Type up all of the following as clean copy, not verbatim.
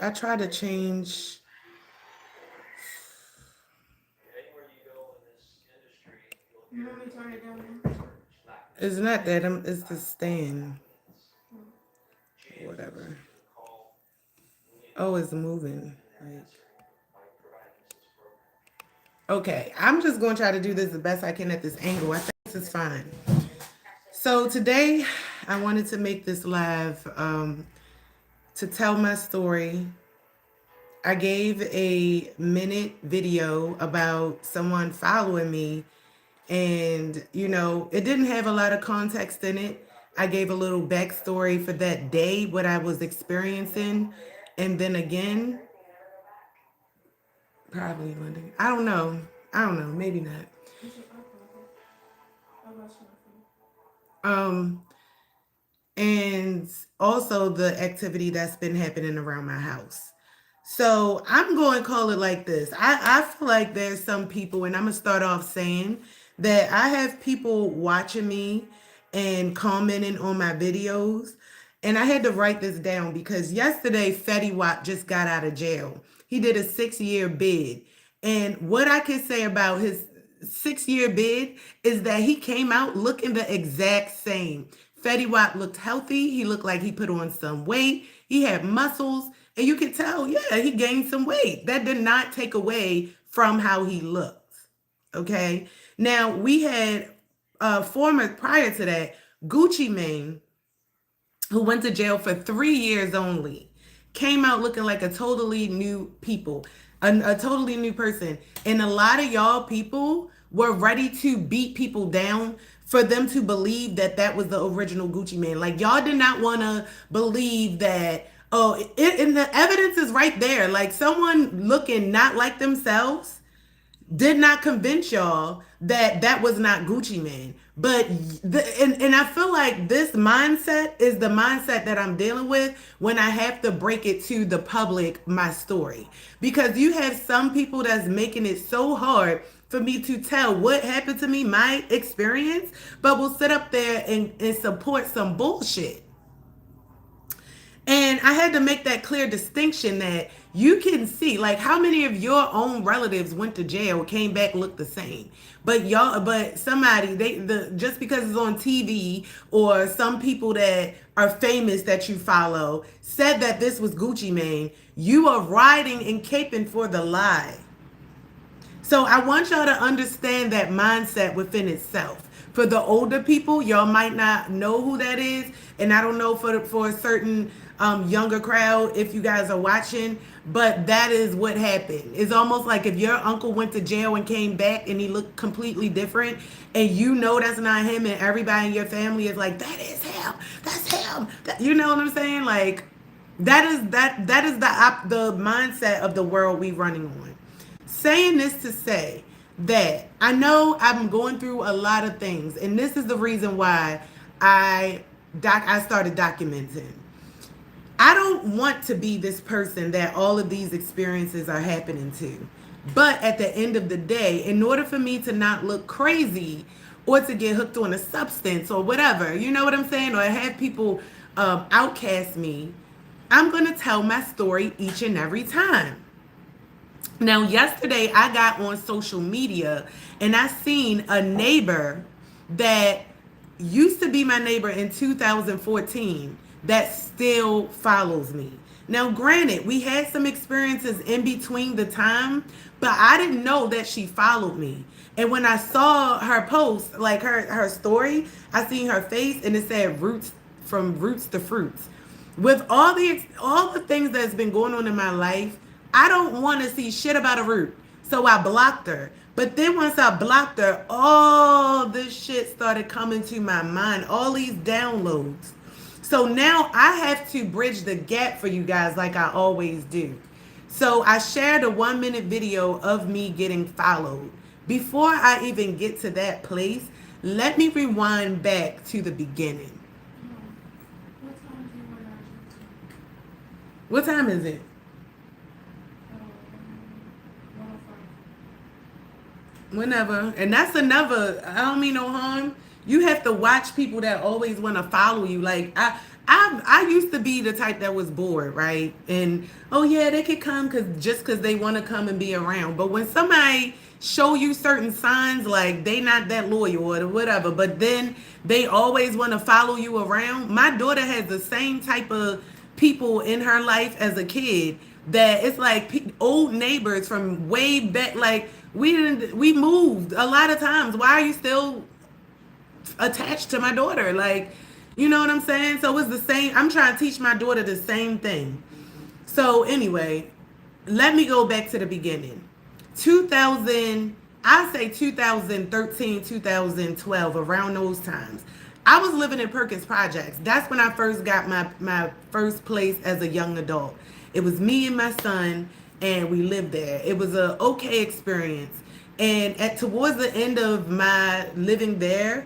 I try to change. You want me to turn it down now? It's not that. It's the stand. Hmm. Whatever. Oh, it's moving. Like, okay, I'm just going to try to do this the best I can at this angle. I think this is fine. So today, I wanted to make this live to tell my story. I gave a minute video about someone following me, and it didn't have a lot of context in it. I gave a little backstory for that day, what I was experiencing, and then again, probably London. I don't know. I don't know. Maybe not. You should upload it. I'll watch it for you. Um, and also the activity that's been happening around my house. So I'm going to call it like this. I feel like there's some people, and I'm going to start off saying that I have people watching me and commenting on my videos. And I had to write this down because yesterday Fetty Wap just got out of jail. He did a 6-year bid. And what I can say about his 6-year bid is that he came out looking the exact same. Fetty Wap looked healthy. He looked like he put on some weight. He had muscles. And you could tell, yeah, he gained some weight. That did not take away from how he looked. Okay. Now, we had former, prior to that, Gucci Mane, who went to jail for 3 years only, came out looking like a totally new people, a totally new person. And a lot of y'all people were ready to beat people down for them to believe that that was the original Gucci Mane. Like y'all did not want to believe that. Oh, and the evidence is right there. Like someone looking not like themselves did not convince y'all that that was not Gucci Mane. But and I feel like this mindset is the mindset that I'm dealing with when I have to break it to the public, my story. Because you have some people that's making it so hard for me to tell what happened to me, my experience, but will sit up there and support some bullshit. And I had to make that clear distinction that you can see, like, how many of your own relatives went to jail, came back, looked the same. But somebody, just because it's on TV or some people that are famous that you follow said that this was Gucci Mane, you are riding and caping for the lie. So I want y'all to understand that mindset within itself. For the older people, y'all might not know who that is, and I don't know for a certain younger crowd if you guys are watching, but that is what happened. It's almost like if your uncle went to jail and came back and he looked completely different, and you know that's not him, and everybody in your family is like, "That is him. That's him." You know what I'm saying? Like that is the mindset of the world we running on. Saying this to say that I know I'm going through a lot of things, and this is the reason why I started documenting. I don't want to be this person that all of these experiences are happening to. But at the end of the day, in order for me to not look crazy or to get hooked on a substance or whatever, you know what I'm saying, or have people outcast me, I'm going to tell my story each and every time. Now, yesterday I got on social media and I seen a neighbor that used to be my neighbor in 2014 that still follows me. Now, granted, we had some experiences in between the time, but I didn't know that she followed me. And when I saw her post, like her story, I seen her face and it said roots from roots to fruits. With all the things that's been going on in my life, I don't want to see shit about a root. So I blocked her. But then once I blocked her, all this shit started coming to my mind, all these downloads. So now I have to bridge the gap for you guys like I always do. So I shared a 1 minute video of me getting followed. Before I even get to that place, let me rewind back to the beginning. Oh. What time do you want our gym What time is it? to? 105. Whenever. And that's another, I don't mean no harm. You have to watch people that always want to follow you. Like I I used to be the type that was bored, right? And oh yeah, they could come because they want to come and be around. But when somebody show you certain signs like they not that loyal or whatever, but then they always want to follow you around. My daughter has the same type of people in her life as a kid that it's like old neighbors from way back. Like we moved a lot of times. Why are you still attached to my daughter? Like, you know what I'm saying? So it's the same. I'm trying to teach my daughter the same thing. So anyway, let me go back to the beginning. 2000, I say 2013, 2012, around those times. I was living in Perkins Projects. That's when I first got my first place as a young adult. It was me and my son, and we lived there. It was a okay experience. And at towards the end of my living there,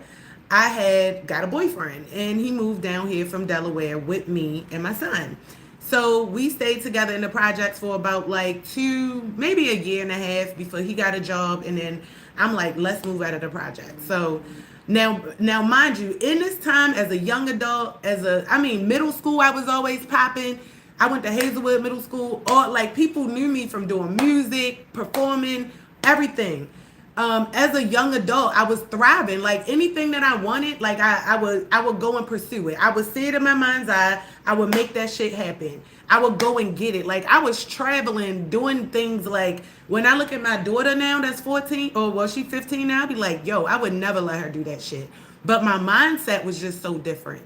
I had got a boyfriend, and he moved down here from Delaware with me and my son. So we stayed together in the projects for about like maybe a year and a half before he got a job, and then I'm like, let's move out of the project. So now, mind you, in this time as a young adult, middle school, I was always popping. I went to Hazelwood Middle School. All like people knew me from doing music, performing, everything. As a young adult, I was thriving. Like anything that I wanted, like I would go and pursue it. I would see it in my mind's eye. I would make that shit happen. I would go and get it. Like I was traveling, doing things. Like when I look at my daughter now, that's 14, or well, she's 15 now. I'd be like, yo, I would never let her do that shit. But my mindset was just so different.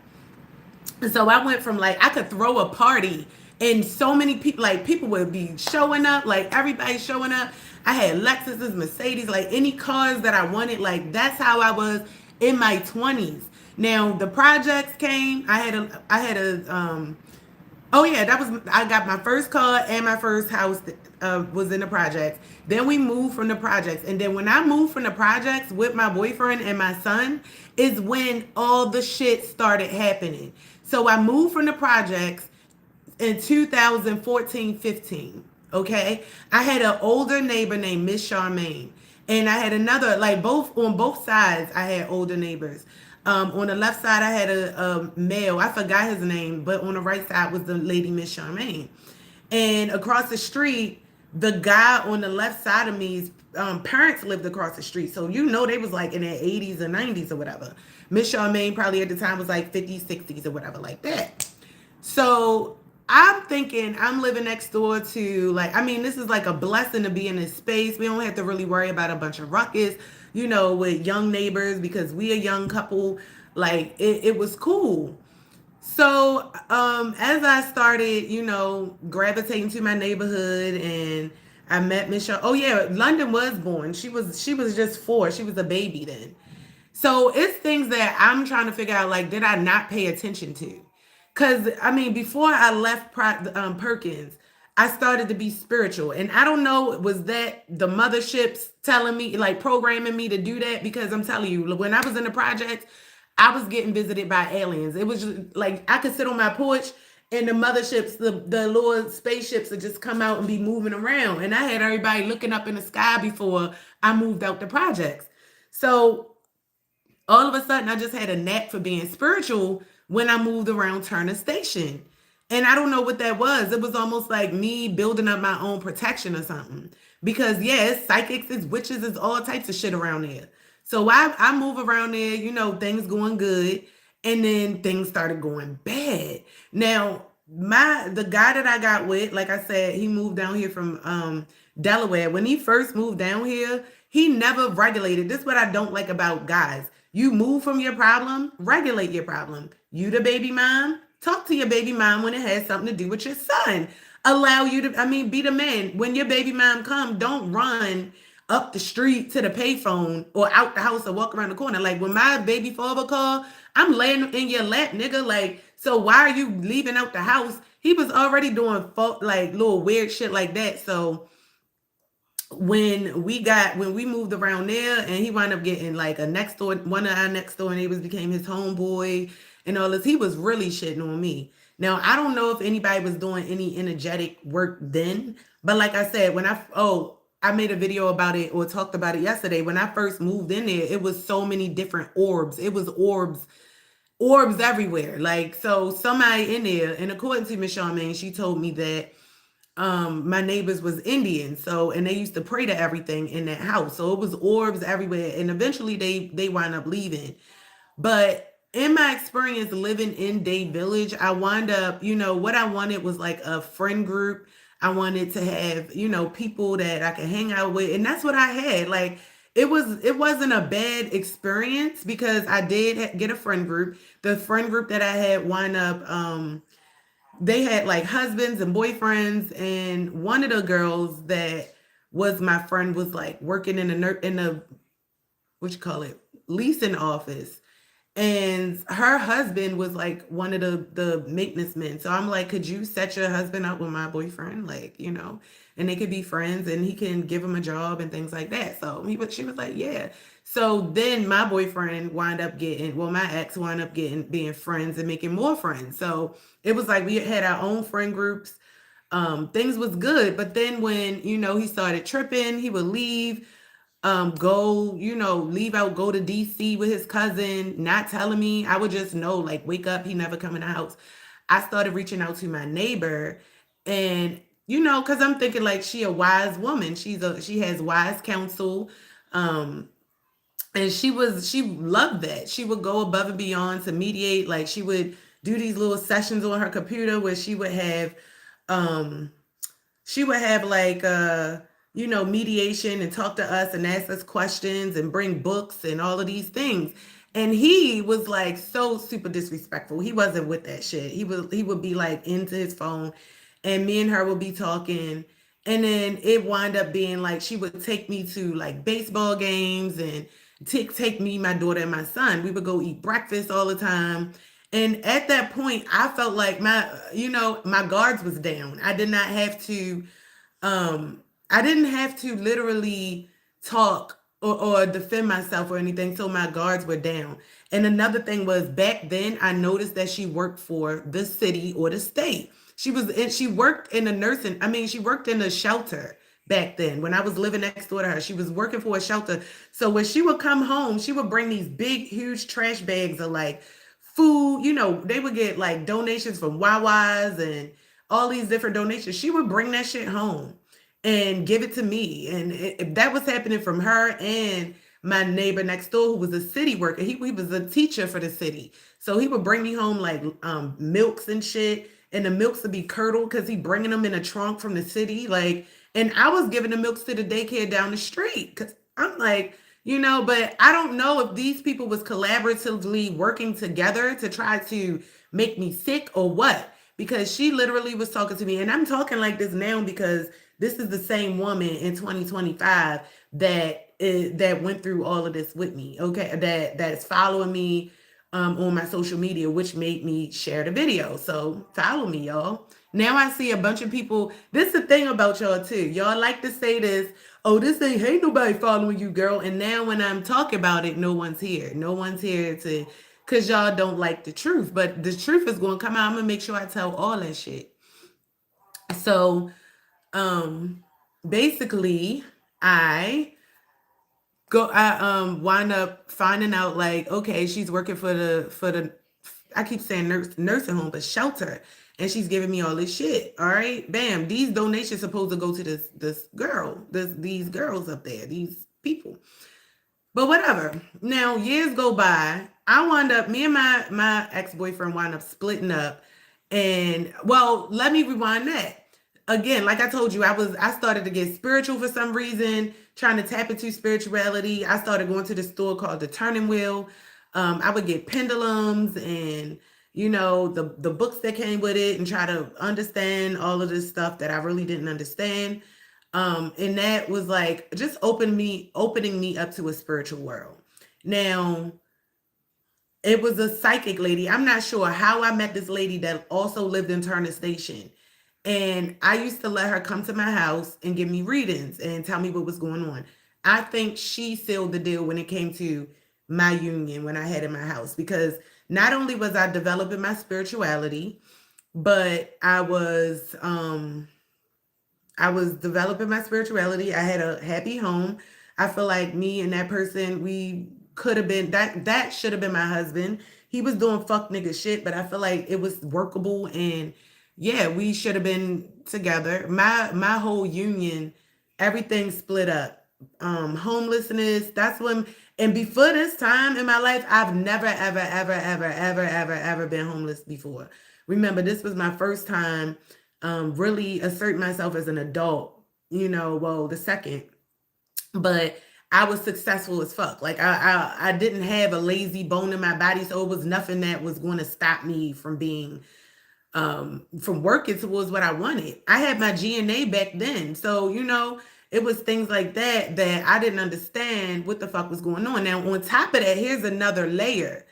And so I went from like I could throw a party and so many people, like people would be showing up, like everybody showing up. I had Lexuses, Mercedes, like any cars that I wanted. Like that's how I was in my 20s. Now the projects came. Oh yeah, I got my first car and my first house was in the projects. Then we moved from the projects, and then when I moved from the projects with my boyfriend and my son, is when all the shit started happening. So I moved from the projects in 2014, 15. Okay, I had an older neighbor named Miss Charmaine, and I had another like both on both sides. I had older neighbors. On the left side, I had a male. I forgot his name, but on the right side was the lady Miss Charmaine. And across the street, the guy on the left side of me's parents lived across the street. So you know they was like in their 80s or 90s or whatever. Miss Charmaine probably at the time was like 50s, 60s or whatever like that. So I'm thinking I'm living next door to like, this is like a blessing to be in this space. We don't have to really worry about a bunch of ruckus, with young neighbors because we a young couple. Like it was cool. So as I started, gravitating to my neighborhood, and I met Michelle. Oh yeah, London was born. She was just 4. She was a baby then. So it's things that I'm trying to figure out, like, did I not pay attention to? Because, before I left Perkins, I started to be spiritual. And I don't know, was that the motherships telling me, like, programming me to do that? Because I'm telling you, when I was in the projects, I was getting visited by aliens. It was just like I could sit on my porch and the motherships, the little spaceships would just come out and be moving around. And I had everybody looking up in the sky before I moved out the projects. So all of a sudden I just had a knack for being spiritual when I moved around Turner Station. And I don't know what that was. It was almost like me building up my own protection or something. Because yes, psychics, is witches, is all types of shit around there. So I move around there, things going good. And then things started going bad. Now, the guy that I got with, like I said, he moved down here from Delaware. When he first moved down here, he never regulated. This is what I don't like about guys. You move from your problem, regulate your problem. You the baby mom, talk to your baby mom when it has something to do with your son. Allow you to, be the man. When your baby mom come, don't run up the street to the payphone or out the house or walk around the corner. Like when my baby father called, I'm laying in your lap, nigga. Like, so why are you leaving out the house? He was already doing like little weird shit like that. So when we moved around there, and he wound up getting like one of our next door neighbors became his homeboy and all this, he was really shitting on me. Now, I don't know if anybody was doing any energetic work then, but like I said, I made a video about it or talked about it yesterday. When I first moved in there, it was so many different orbs. It was orbs orbs everywhere. Like, so somebody in there, and according to Miss Charmaine, she told me that my neighbors was Indian, so and they used to pray to everything in that house. So it was orbs everywhere, and eventually they wind up leaving. But in my experience living in Day Village, I wound up, what I wanted was like a friend group. I wanted to have, people that I could hang out with. And that's what I had. Like it wasn't a bad experience because I did get a friend group. The friend group that I had wind up they had like husbands and boyfriends, and one of the girls that was my friend was like working in a what you call it, leasing office, and her husband was like one of the maintenance men. So I'm like, could you set your husband up with my boyfriend, like, and they could be friends, and he can give him a job and things like that. So she was like, yeah. So then my boyfriend wound up getting, well, my ex wound up getting being friends and making more friends. So it was like we had our own friend groups. Things was good, but then when he started tripping, he would leave, go, leave out, go to DC with his cousin, not telling me. I would just know, like, wake up, he never come in the house. I started reaching out to my neighbor, and because I'm thinking like she a wise woman. She has wise counsel. Um, and she loved that. She would go above and beyond to mediate. Like she would do these little sessions on her computer where um she would have like mediation and talk to us and ask us questions and bring books and all of these things. And he was like so super disrespectful. He wasn't with that shit. He would be like into his phone, and me and her would be talking, and then it wind up being like she would take me to like baseball games and take me, my daughter, and my son. We would go eat breakfast all the time. And at that point, I felt like my guards was down. I didn't have to literally talk or defend myself or anything, so my guards were down. And another thing was, back then I noticed that she worked for the city or the state. She worked in a nursing, I mean, she worked in a shelter back then when I was living next door to her. She was working for a shelter. So when she would come home, she would bring these big, huge trash bags of like food. They would get like donations from Wawa's and all these different donations. She would bring that shit home and give it to me. And that was happening from her and my neighbor next door, who was a city worker. He was a teacher for the city. So he would bring me home like milks and shit. And the milks would be curdled because he bringing them in a trunk from the city. Like, and I was giving the milks to the daycare down the street because I'm like, but I don't know if these people was collaboratively working together to try to make me sick or what, because she literally was talking to me, and I'm talking like this now because this is the same woman in 2025 that went through all of this with me. Okay, that's following me on my social media, which made me share the video. So follow me, y'all. Now I see a bunch of people. This is the thing about y'all too. Y'all like to say this. Oh, this ain't nobody following you, girl. And now when I'm talking about it, no one's here. No one's here to, because y'all don't like the truth. But the truth is going to come out. I'm going to make sure I tell all that shit. So um basically, I I wind up finding out like, okay, she's working for the I keep saying nursing home, but shelter, and she's giving me all this shit. All right, bam, these donations supposed to go to this girl, these girls up there, these people. But whatever. Now years go by. I wound up, me and my ex-boyfriend wound up splitting up. And well, let me rewind that. Again, like I told you, I started to get spiritual for some reason, trying to tap into spirituality. I started going to the store called the Turning Wheel. I would get pendulums and the books that came with it and try to understand all of this stuff that I really didn't understand. And that was like just opening me up to a spiritual world. Now, it was a psychic lady. I'm not sure how I met this lady that also lived in Turner Station. And I used to let her come to my house and give me readings and tell me what was going on. I think she sealed the deal when it came to my union when I had in my house, because not only was I developing my spirituality, but I was developing my spirituality. I had a happy home. I feel like me and that person, we could have been that should have been my husband. he was doing fuck nigga shit, but I feel like it was workable. And yeah, we should have been together. My whole union, everything split up. Homelessness, that's when, and before this time in my life, I've never ever been homeless before. Remember, this was my first time really asserting myself as an adult, well, the second. But I was successful as fuck. Like I didn't have a lazy bone in my body, so it was nothing that was going to stop me from working towards what I wanted. I had my GNA back then. So, it was things like that I didn't understand what the fuck was going on. Now, on top of that, here's another layer.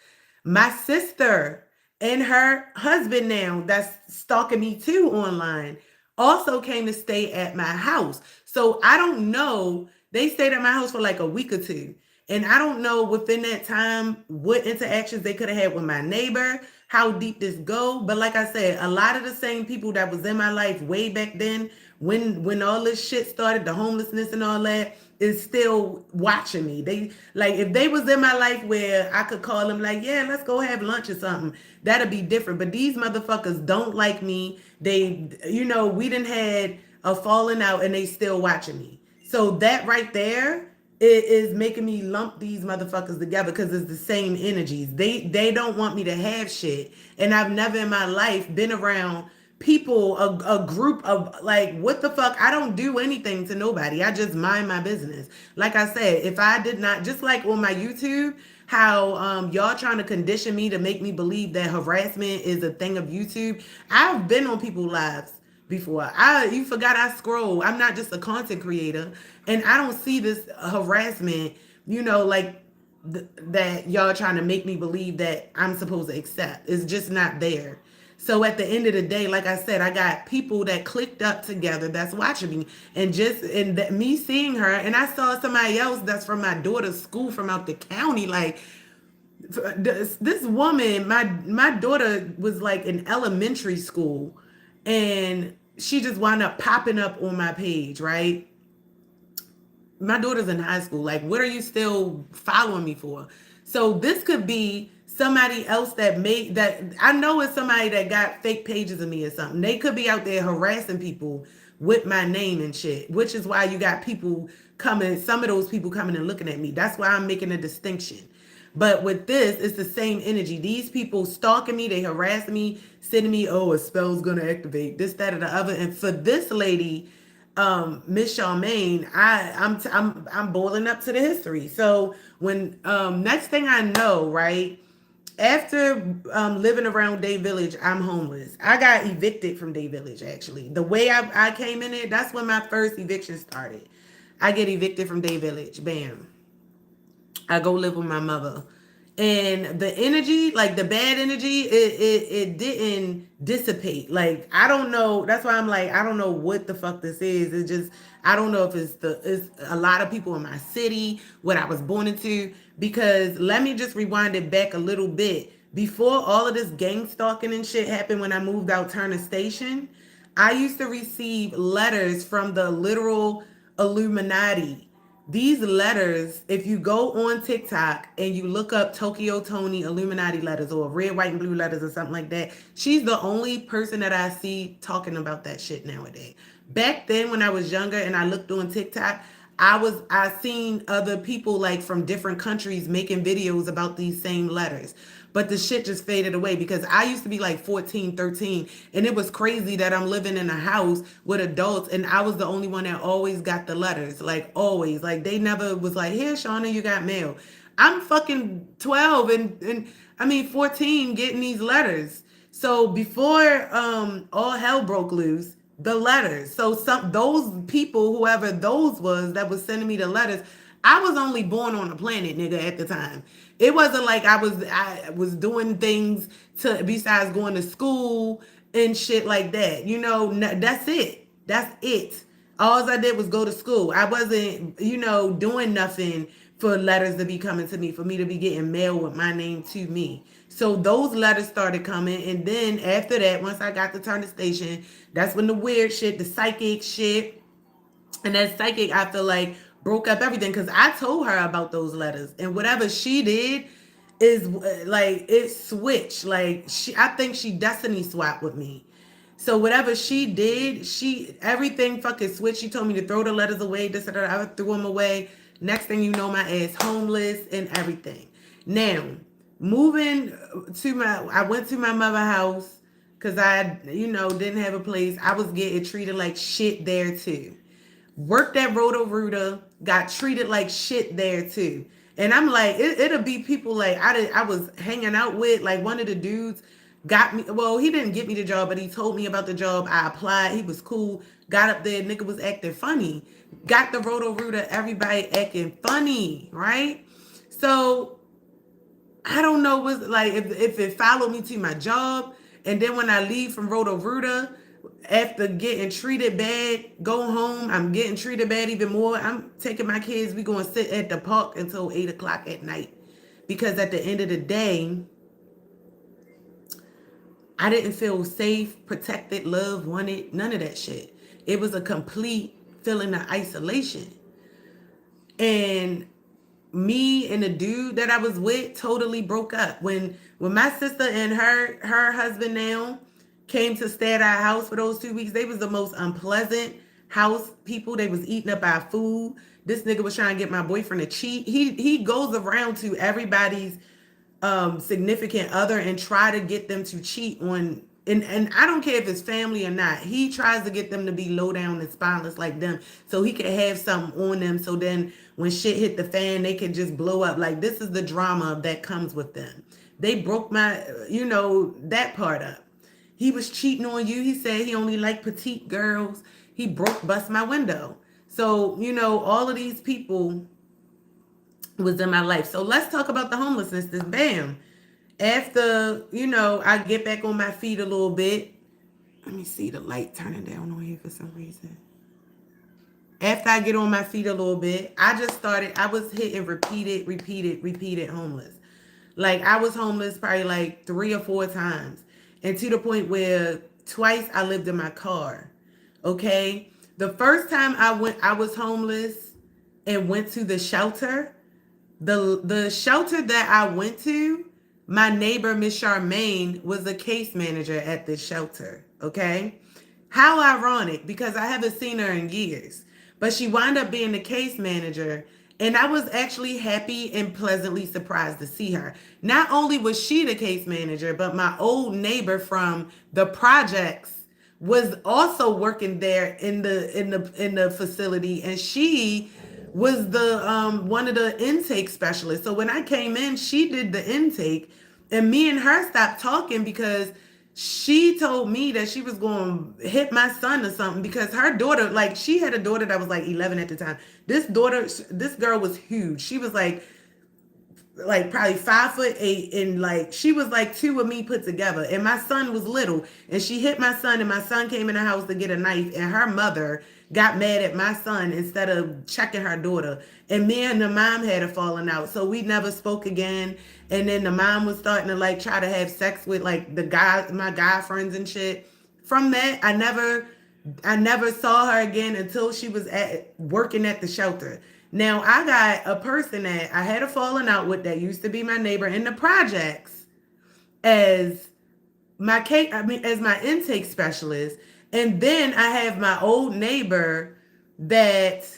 My sister and her husband now that's stalking me too online also came to stay at my house. So I don't know. They stayed at my house for like a week or two. And I don't know within that time what interactions they could have had with my neighbor, how deep this go. But like I said, a lot of the same people that was in my life way back then, when all this shit started, the homelessness and all that, is still watching me. They like if they was in my life where I could call them like, yeah, let's go have lunch or something, that'd be different. But these motherfuckers don't like me. They, we done had a falling out and they still watching me. So that right there is making me lump these motherfuckers together because it's the same energies. They don't want me to have shit. And I've never in my life been around people, a group of like, what the fuck? I don't do anything to nobody. I just mind my business. Like I said, if I did not, just like on my YouTube, how y'all trying to condition me to make me believe that harassment is a thing of YouTube. I've been on people's lives before. You forgot I scroll. I'm not just a content creator, and I don't see this harassment. Like that y'all trying to make me believe that I'm supposed to accept. It's just not there. So at the end of the day, like I said, I got people that clicked up together that's watching me, and me seeing her, and I saw somebody else that's from my daughter's school from out the county. Like this woman, my daughter was like in elementary school, and she just wound up popping up on my page, right? My daughter's in high school. Like, what are you still following me for? So this could be somebody else that made that. I know it's somebody that got fake pages of me or something. They could be out there harassing people with my name and shit, which is why you got people coming, some of those people coming and looking at me. That's why I'm making a distinction. But with this, it's the same energy. These people stalking me, they harassing me, sending me, oh, a spell's gonna activate, this, that, or the other. And for this lady, Miss Charmaine, I'm boiling up to the history. So when next thing I know, right after living around Day Village, I'm homeless. I got evicted from Day Village. Actually, the way I came in it, that's when my first eviction started. I get evicted from Day Village. Bam. I go live with my mother. And the energy, like the bad energy, it didn't dissipate. Like I don't know. That's why I'm like, I don't know what the fuck this is. It's just I don't know if it's a lot of people in my city, what I was born into. Because let me just rewind it back a little bit. Before all of this gang stalking and shit happened when I moved out Turner Station, I used to receive letters from the literal Illuminati. These letters, if you go on TikTok and you look up Tokyo Tony Illuminati letters or red, white, and blue letters or something like that, she's the only person that I see talking about that shit nowadays. Back then when I was younger and I looked on TikTok, I seen other people like from different countries making videos about these same letters. But the shit just faded away because I used to be like 14, 13, and it was crazy that I'm living in a house with adults and I was the only one that always got the letters. Like always. Like they never was like, here, Shauna, you got mail. I'm fucking 12 and I mean 14 getting these letters. So before all hell broke loose, the letters. So some those people, whoever those was that was sending me the letters, I was only born on the planet, nigga, at the time. It wasn't like I was doing things to besides going to school and shit like that. That's it. That's it. All I did was go to school. I wasn't, doing nothing for letters to be coming to me, for me to be getting mail with my name to me. So those letters started coming. And then after that, once I got to Turner Station, that's when the weird shit, the psychic shit, and that psychic, I feel like, broke up everything because I told her about those letters. And whatever she did, is like it switched. Like I think she destiny swapped with me. So whatever she did, everything fucking switched. She told me to throw the letters away. This and that. I threw them away. Next thing you know, my ass homeless and everything. Now, moving I went to my mother house because I, didn't have a place. I was getting treated like shit there too. Worked at Roto Rooter, got treated like shit there too. And I'm like, it'll be people like I was hanging out with, like one of the dudes got me. Well, he didn't get me the job, but he told me about the job. I applied. He was cool. Got up there, nigga was acting funny. Got the Roto Rooter, everybody acting funny, right? So I don't know what's like if it followed me to my job, and then when I leave from Roto Rooter, after getting treated bad, go home, I'm getting treated bad even more. I'm taking my kids, we going to sit at the park until 8 o'clock at night. Because at the end of the day, I didn't feel safe, protected, loved, wanted, none of that shit. It was a complete feeling of isolation. And me and the dude that I was with totally broke up. When my sister and her husband now came to stay at our house for those 2 weeks, they was the most unpleasant house people. They was eating up our food. This nigga was trying to get my boyfriend to cheat. He goes around to everybody's significant other and try to get them to cheat on, and I don't care if it's family or not. He tries to get them to be low down and spineless like them so he can have something on them, so then when shit hit the fan they can just blow up. Like, this is the drama that comes with them. They broke my, that part up. He was cheating on you. He said he only liked petite girls. He bust my window. So, all of these people was in my life. So let's talk about the homelessness. This bam. After, I get back on my feet a little bit. Let me see the light turning down on here for some reason. After I get on my feet a little bit, I was hitting repeated homeless. Like, I was homeless probably like 3 or 4 times. And to the point where twice I lived in my car. Okay? The first time I was homeless and went to the shelter. The shelter that I went to, my neighbor, Miss Charmaine, was a case manager at this shelter. Okay? How ironic, because I haven't seen her in years. But she wound up being the case manager. And I was actually happy and pleasantly surprised to see her. Not only was she the case manager, but my old neighbor from the projects was also working there in the facility, and she was the one of the intake specialists. So when I came in, she did the intake, and me and her stopped talking because she told me that she was going to hit my son or something, because her daughter, like, she had a daughter that was like 11 at the time. This girl was huge. She was like probably 5'8", and like she was like two of me put together, and my son was little, and she hit my son, and my son came in the house to get a knife, and her mother got mad at my son instead of checking her daughter, and me and the mom had a falling out, so we never spoke again. And then the mom was starting to like try to have sex with like my guy friends and shit. From that, I never saw her again until she was working at the shelter. Now, I got a person that I had a falling out with that used to be my neighbor in the projects as as my intake specialist. And then I have my old neighbor that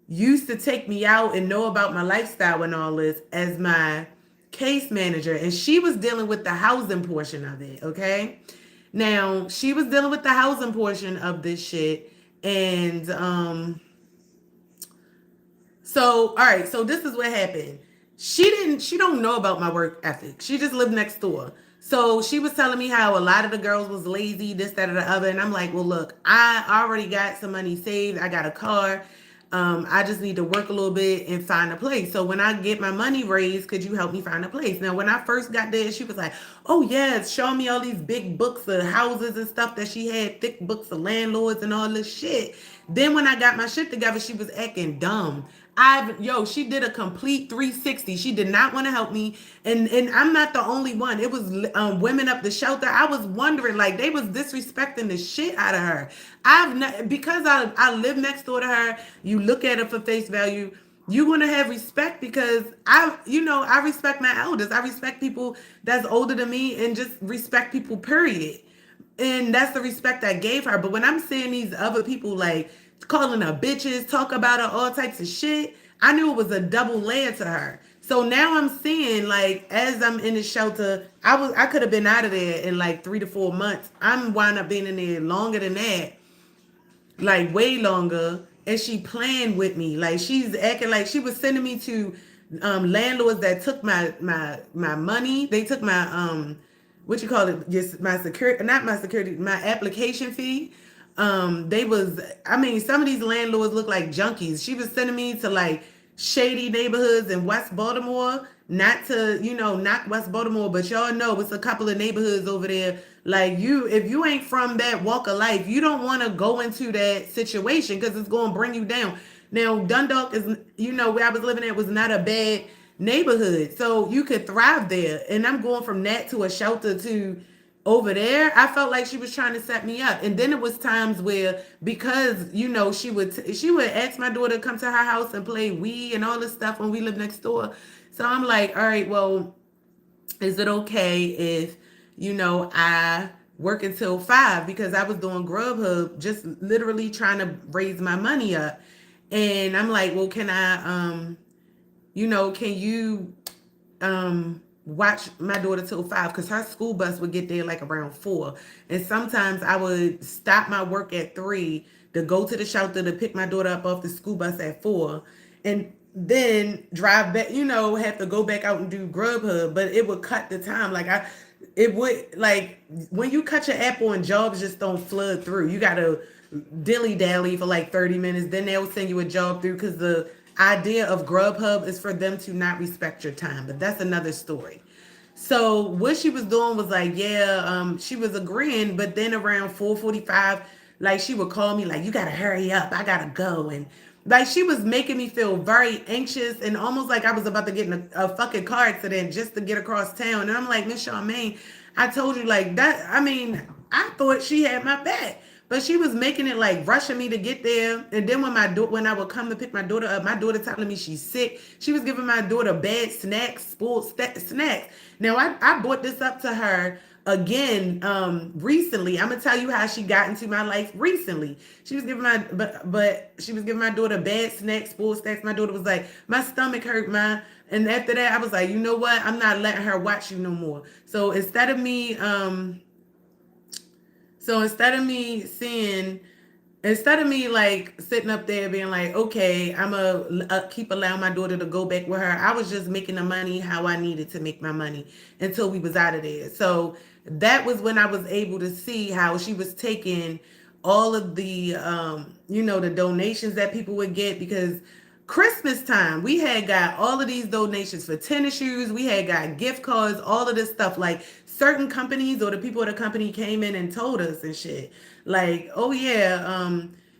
used to take me out and know about my lifestyle and all this as my case manager. And she was dealing with the housing portion of it, okay? Now, she was dealing with the housing portion of this shit. And so, all right, so this is what happened. She don't know about my work ethic. She just lived next door. So she was telling me how a lot of the girls was lazy, this, that, or the other. And I'm like, well, look, I already got some money saved. I got a car. I just need to work a little bit and find a place. So when I get my money raised, could you help me find a place? Now, when I first got there, she was like, oh, yeah, showing me all these big books of houses and stuff that she had, thick books of landlords and all this shit. Then when I got my shit together, she was acting dumb. She did a complete 360. She did not want to help me. And I'm not the only one. It was women up the shelter. I was wondering, like, they was disrespecting the shit out of her. Because I live next door to her, you look at her for face value. you're gonna have respect because I respect my elders. I respect people that's older than me and just respect people, period. And that's the respect I gave her. But when I'm seeing these other people like calling her bitches, talk about her, all types of shit, I knew it was a double layer to her. So now I'm seeing like as I'm in the shelter, I could have been out of there in like 3 to 4 months. I'm wind up being in there longer than that, like way longer, and she playing with me, like she's acting like she was sending me to landlords that took my money. They took my what you call it, just my security, not my security, my application fee. They was, I mean, some of these landlords look like junkies. She was sending me to like shady neighborhoods in West Baltimore. Not to, not West Baltimore, but y'all know it's a couple of neighborhoods over there. Like if you ain't from that walk of life, you don't want to go into that situation because it's going to bring you down. Now, Dundalk is, where I was living at was not a bad neighborhood. So you could thrive there. And I'm going from that to a shelter to over there. I felt like she was trying to set me up. And then it was times where, because she would ask my daughter to come to her house and play Wii and all this stuff when we lived next door. So I'm like, all right, well, is it okay if I work until 5, because I was doing Grubhub, just literally trying to raise my money up. And I'm like, well, can I can you watch my daughter till 5, because her school bus would get there like around 4. And sometimes I would stop my work at 3 to go to the shelter to pick my daughter up off the school bus at 4, and then drive back, have to go back out and do Grubhub. But it would cut the time. It would, like, when you cut your app on, jobs just don't flood through. You gotta dilly dally for like 30 minutes, then they'll send you a job through, because the idea of Grubhub is for them to not respect your time. But that's another story. So what she was doing was like, yeah, she was agreeing, but then around 4:45, like she would call me like, you gotta hurry up, I gotta go. And like she was making me feel very anxious and almost like I was about to get in a fucking car accident just to get across town. And I'm like, Miss Charmaine, I told you like that. I mean, I thought she had my back. But she was making it like rushing me to get there. And then when I would come to pick my daughter up, my daughter telling me she's sick. She was giving my daughter bad snacks, spoiled snacks. Now I brought this up to her again recently. I'm gonna tell you how she got into my life recently. She was giving but she was giving my daughter bad snacks, spoiled snacks. My daughter was like, my stomach hurt, ma. And after that, I was like, you know what? I'm not letting her watch you no more. So instead of me like sitting up there being like, okay, I'm gonna keep allowing my daughter to go back with her, I was just making the money how I needed to make my money until we was out of there. So that was when I was able to see how she was taking all of the the donations that people would get, because Christmas time, we had got all of these donations for tennis shoes. We had got gift cards, all of this stuff. Like certain companies or the people at the company came in and told us and shit. Like, oh yeah,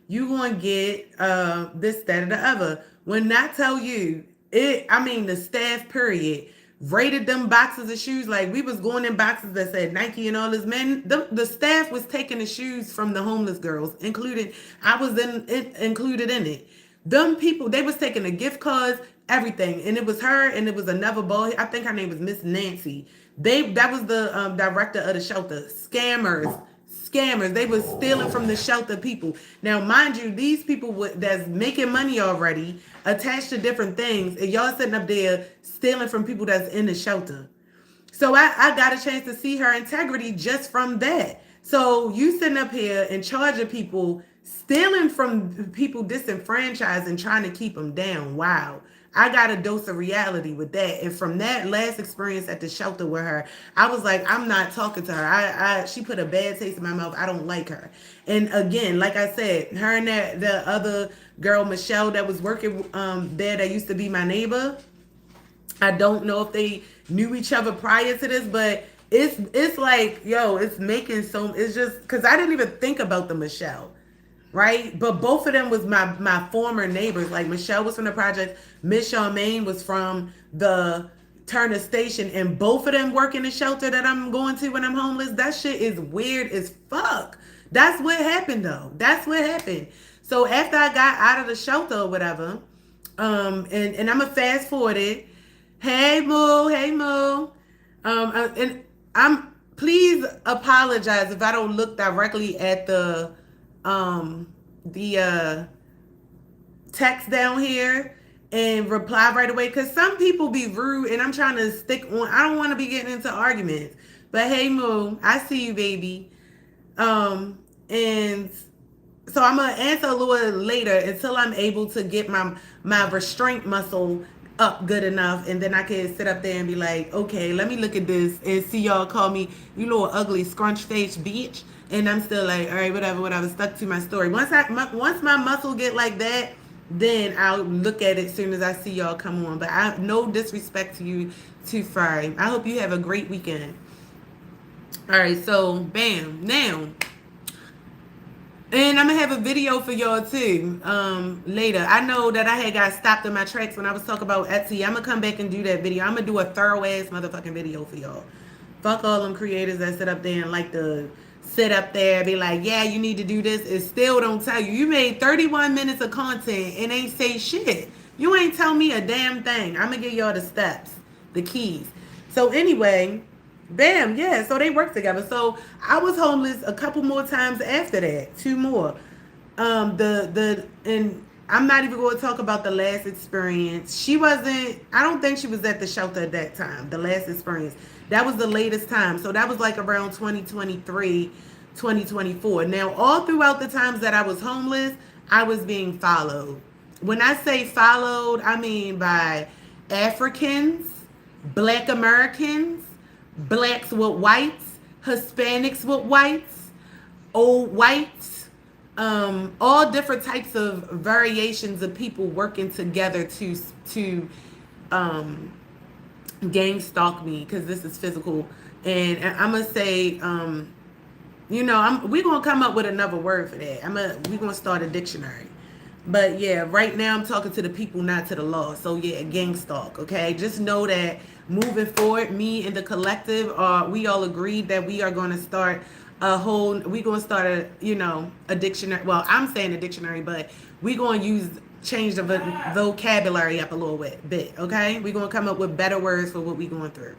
you gonna get this, that, or the other. When I tell you it, I mean the staff period rated them boxes of shoes. Like we was going in boxes that said Nike and all this. Man, the staff was taking the shoes from the homeless girls, including I was included in it. Them people, they was taking the gift cards, everything, and it was her, and it was another boy. I think her name was Miss Nancy. That was the director of the shelter. Scammers. They was stealing from the shelter people. Now, mind you, these people that's making money already, attached to different things, and y'all sitting up there stealing from people that's in the shelter. So I got a chance to see her integrity just from that. So you sitting up here in charge of people, stealing from people disenfranchised and trying to keep them down. Wow. I got a dose of reality with that. And from that last experience at the shelter with her, I was like, I'm not talking to her. She put a bad taste in my mouth. I don't like her. And again, like I said, her and the other girl, Michelle, that was working there, that used to be my neighbor. I don't know if they knew each other prior to this, but it's like, yo, it's just because I didn't even think about the Michelle, right? But both of them was my former neighbors. Like Michelle was from the project, Miss Charmaine was from the Turner Station, and both of them work in the shelter that I'm going to when I'm homeless. That shit is weird as fuck. That's what happened though. That's what happened. So after I got out of the shelter or whatever, And I'm gonna fast forward it. Hey Moo, hey Moo. And I'm please apologize if I don't look directly at um the text down here and reply right away because some people be rude and I'm trying to stick on. I don't want to be getting into arguments. But hey Moo, I see you, baby. And so I'm gonna answer a little later until I'm able to get my restraint muscle up good enough, and then I can sit up there and be like, okay, let me look at this and see y'all call me you little ugly scrunch face bitch, and I'm still like, all right, whatever, whatever, stuck to my story. Once my muscle get like that, then I'll look at it as soon as I see y'all come on. But I no disrespect to you, too far. I hope you have a great weekend. All right, so bam, now and I'm gonna have a video for y'all too later. I know that I had got stopped in my tracks when I was talking about Etsy. I'm gonna come back and do that video. I'm gonna do a thorough ass motherfucking video for y'all. Fuck all them creators that sit up there and like to sit up there and be like, yeah, you need to do this. It still don't tell you. You made 31 minutes of content and ain't say shit. You ain't tell me a damn thing. I'm gonna give y'all the steps, the keys. So anyway, bam, yeah. So they work together. So I was homeless a couple more times after that, two more. And I'm not even going to talk about the last experience. She wasn't. I don't think she was at the shelter at that time. The last experience. That was the latest time. So that was like around 2023, 2024. Now all throughout the times that I was homeless, I was being followed. When I say followed, I mean by Africans, Black Americans, blacks with whites, Hispanics with whites, old whites, all different types of variations of people working together to um, gang stalk me because this is physical. And I'm gonna say, we're gonna come up with another word for that. We're gonna start a dictionary. But yeah, right now I'm talking to the people, not to the law. So yeah, gang stalk. Okay, just know that moving forward, me and the collective, we all agreed that we are going to start we're going to start a dictionary. Well, I'm saying a dictionary, but we're going to change the vocabulary up a little bit. Okay, we're going to come up with better words for what we're going through.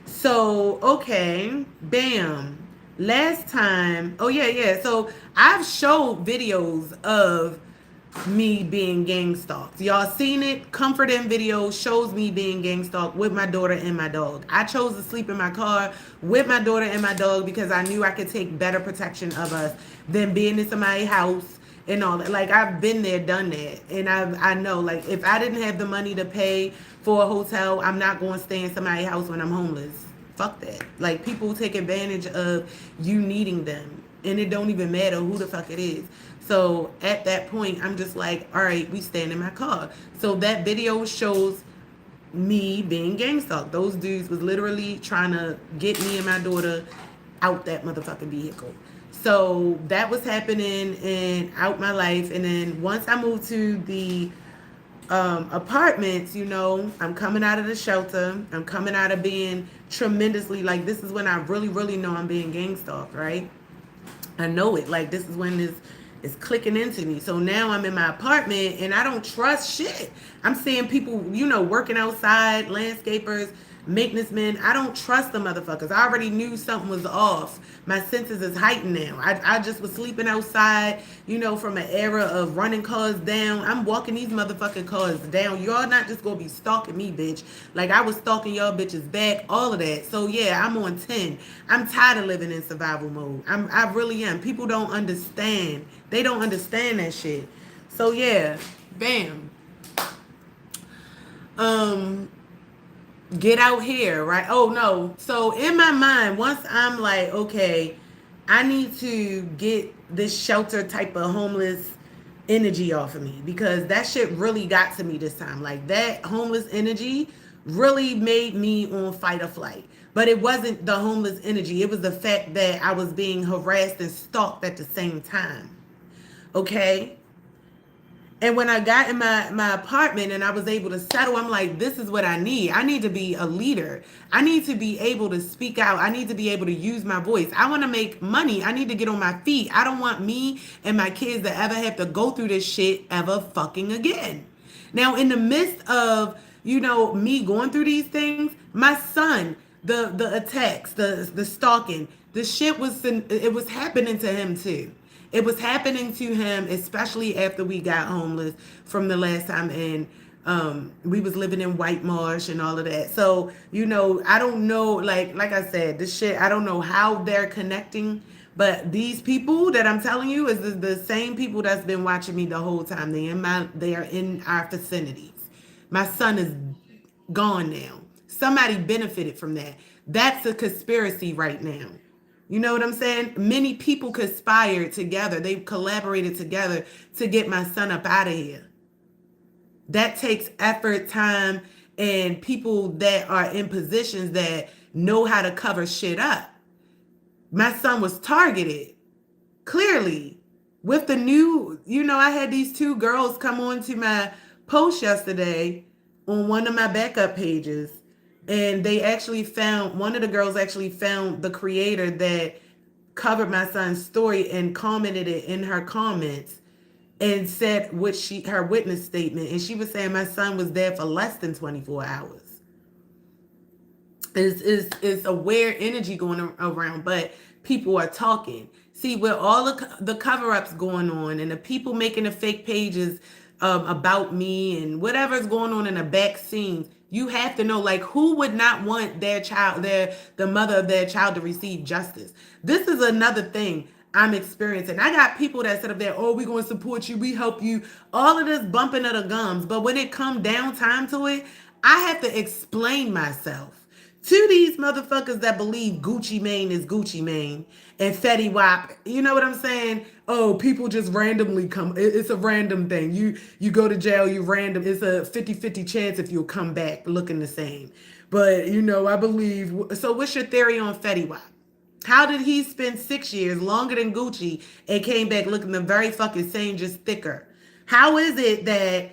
So, okay, bam. Last time, oh yeah, yeah. So I've showed videos of me being gang stalked. Y'all seen it? Comfort in video shows me being gang stalked with my daughter and my dog. I chose to sleep in my car with my daughter and my dog because I knew I could take better protection of us than being in somebody's house and all that. Like I've been there, done that, and I know like if I didn't have the money to pay for a hotel, I'm not going to stay in somebody's house when I'm homeless. Fuck that. Like people take advantage of you needing them, and it don't even matter who the fuck it is. So at that point, I'm just like, all right, we stand in my car. So that video shows me being gang stalked. Those dudes was literally trying to get me and my daughter out that motherfucking vehicle. So that was happening and out my life. And then once I moved to the apartments, I'm coming out of the shelter. I'm coming out of being tremendously, like, this is when I really, really know I'm being gang stalked, right? I know it. Like, this is when this is clicking into me. So now I'm in my apartment and I don't trust shit. I'm seeing people, working outside, landscapers, maintenance men. I don't trust the motherfuckers. I already knew something was off. My senses is heightened now. I just was sleeping outside, from an era of running cars down. I'm walking these motherfucking cars down. Y'all not just gonna be stalking me, bitch. Like I was stalking y'all bitches back, all of that. So yeah, I'm on 10. I'm tired of living in survival mode. I really am. People don't understand. They don't understand that shit. So yeah, bam. Get out here, right? Oh no. So in my mind, once I'm like, okay, I need to get this shelter type of homeless energy off of me because that shit really got to me this time. Like that homeless energy really made me on fight or flight. But it wasn't the homeless energy. It was the fact that I was being harassed and stalked at the same time. Okay? And when I got in my apartment and I was able to settle, I'm like, this is what I need. I need to be a leader. I need to be able to speak out. I need to be able to use my voice. I want to make money. I need to get on my feet. I don't want me and my kids to ever have to go through this shit ever fucking again. Now, in the midst of, me going through these things, my son, the attacks, the stalking, the shit it was happening to him too. It was happening to him, especially after we got homeless from the last time, and we was living in White Marsh and all of that. So, I don't know, like I said, this shit, I don't know how they're connecting, but these people that I'm telling you is the same people that's been watching me the whole time. They are in our vicinities. My son is gone now. Somebody benefited from that. That's a conspiracy right now. You know what I'm saying? Many people conspired together. They collaborated together to get my son up out of here. That takes effort, time, and people that are in positions that know how to cover shit up. My son was targeted, clearly. With the new, I had these two girls come on to my post yesterday on one of my backup pages, and they actually found, one of the girls actually found the creator that covered my son's story and commented it in her comments and said what her witness statement, and she was saying my son was there for less than 24 hours. Is a weird energy going around, but people are talking. See, with all the cover-ups going on and the people making the fake pages about me and whatever's going on in the back scenes, you have to know, like, who would not want the mother of their child to receive justice? This is another thing I'm experiencing. I got people that sit up there, oh, we're going to support you, we help you, all of this bumping of the gums. But when it come down time to it, I have to explain myself to these motherfuckers that believe Gucci Mane is Gucci Mane and Fetty Wap. You know what I'm saying? Oh, people just randomly come. It's a random thing. You go to jail, you random. It's a 50-50 chance if you'll come back looking the same. But, I believe. So what's your theory on Fetty Wap? How did he spend 6 years, longer than Gucci, and came back looking the very fucking same, just thicker? How is it that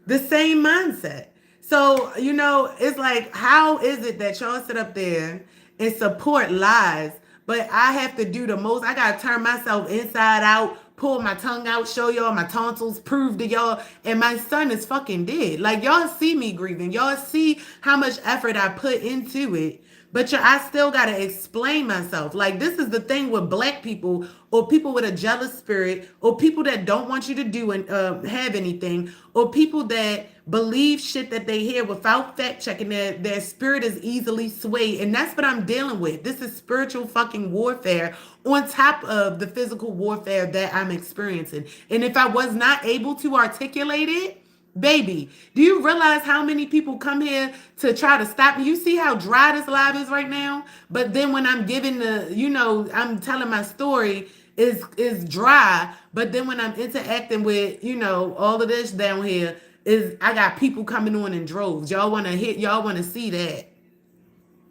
the same mindset? So, it's like, how is it that y'all sit up there and support lies, but I have to do the most? I got to turn myself inside out, pull my tongue out, show y'all my tonsils, prove to y'all, and my son is fucking dead. Like, y'all see me grieving. Y'all see how much effort I put into it. But I still got to explain myself. Like, this is the thing with black people or people with a jealous spirit or people that don't want you to do and have anything or people that believe shit that they hear without fact checking. Their spirit is easily swayed. And that's what I'm dealing with. This is spiritual fucking warfare on top of the physical warfare that I'm experiencing. And if I was not able to articulate it, baby, do you realize how many people come here to try to stop me? You see how dry this live is right now? But then when I'm giving I'm telling my story is dry. But then when I'm interacting with, all of this down here, is I got people coming on in droves. Y'all wanna see that.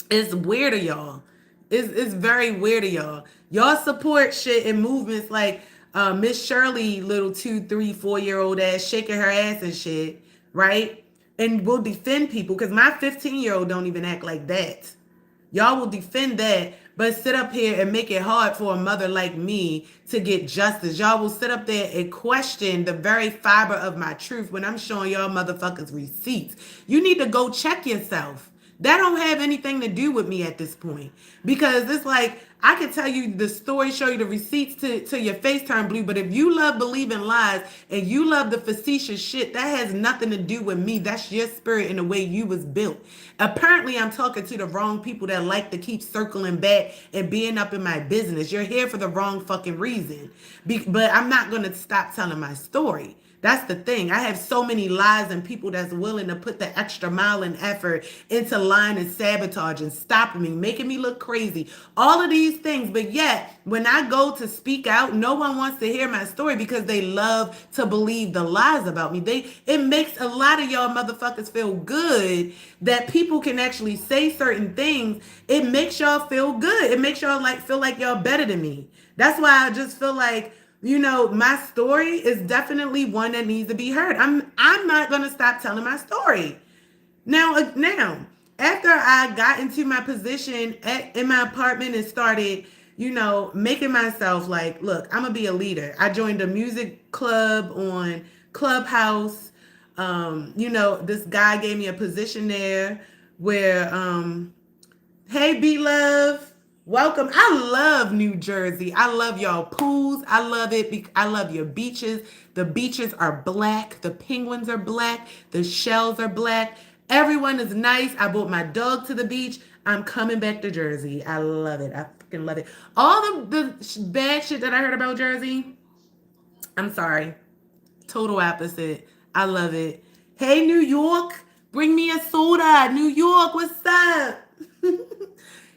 It's weird of y'all. It's very weird of y'all. Y'all support shit and movements like Miss Shirley, little 2, 3, 4-year-old ass shaking her ass and shit, right? And will defend people because my 15-year-old don't even act like that. Y'all will defend that, but sit up here and make it hard for a mother like me to get justice. Y'all will sit up there and question the very fiber of my truth when I'm showing y'all motherfuckers receipts. You need to go check yourself. That don't have anything to do with me at this point. Because it's like, I can tell you the story, show you the receipts till your face turn blue. But if you love believing lies and you love the facetious shit, that has nothing to do with me. That's your spirit and the way you was built. Apparently, I'm talking to the wrong people that like to keep circling back and being up in my business. You're here for the wrong fucking reason. But I'm not going to stop telling my story. That's the thing. I have so many lies and people that's willing to put the extra mile and effort into lying and sabotage and stopping me, making me look crazy. All of these things. But yet, when I go to speak out, no one wants to hear my story because they love to believe the lies about me. It makes a lot of y'all motherfuckers feel good that people can actually say certain things. It makes y'all feel good. It makes y'all feel like y'all better than me. That's why I just feel like, my story is definitely one that needs to be heard. I'm not gonna stop telling my story. Now, after I got into my position in my apartment and started making myself like, look, I'm gonna be a leader. I joined a music club on Clubhouse. This guy gave me a position there where hey, B Love. Welcome. I love New Jersey. I love y'all pools. I love it. I love your beaches. The beaches are black. The penguins are black. The shells are black. Everyone is nice. I brought my dog to the beach. I'm coming back to Jersey. I love it. I fucking love it. All the bad shit that I heard about Jersey, I'm sorry. Total opposite. I love it. Hey, New York, bring me a soda. New York, what's up?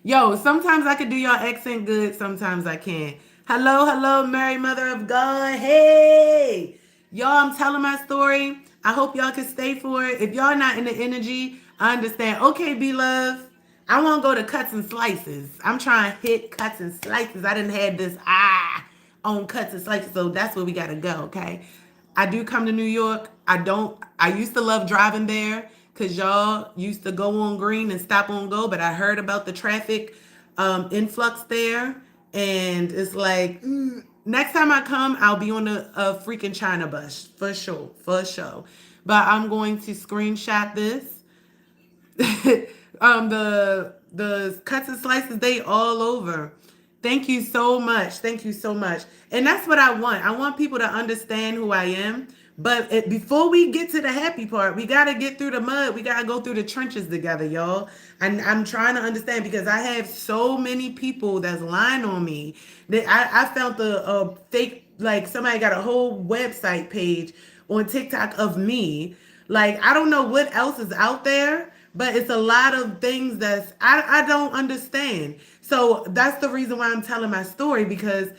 Yo, sometimes I can do your accent good, sometimes I can't. Hello, hello, Mary Mother of God. Hey, y'all, I'm telling my story. I hope y'all can stay for it. If y'all not in the energy, I understand. Okay, be love. I want to go to cuts and slices. I'm trying to hit cuts and slices. I didn't have this on cuts and slices, so that's where we gotta go. Okay, I do come to New York. I don't. I used to love driving there because y'all used to go on green and stop on go, but I heard about the traffic influx there, and it's like next time I come, I'll be on a freaking China bus for sure, for sure. But I'm going to screenshot this. The cuts and slices, they all over. Thank you so much. Thank you so much. And that's what I want. I want people to understand who I am. But before we get to the happy part, we got to get through the mud. We got to go through the trenches together, y'all. And I'm trying to understand because I have so many people that's lying on me that I found the fake, like somebody got a whole website page on TikTok of me. Like, I don't know what else is out there, but it's a lot of things that's I don't understand. So that's the reason why I'm telling my story because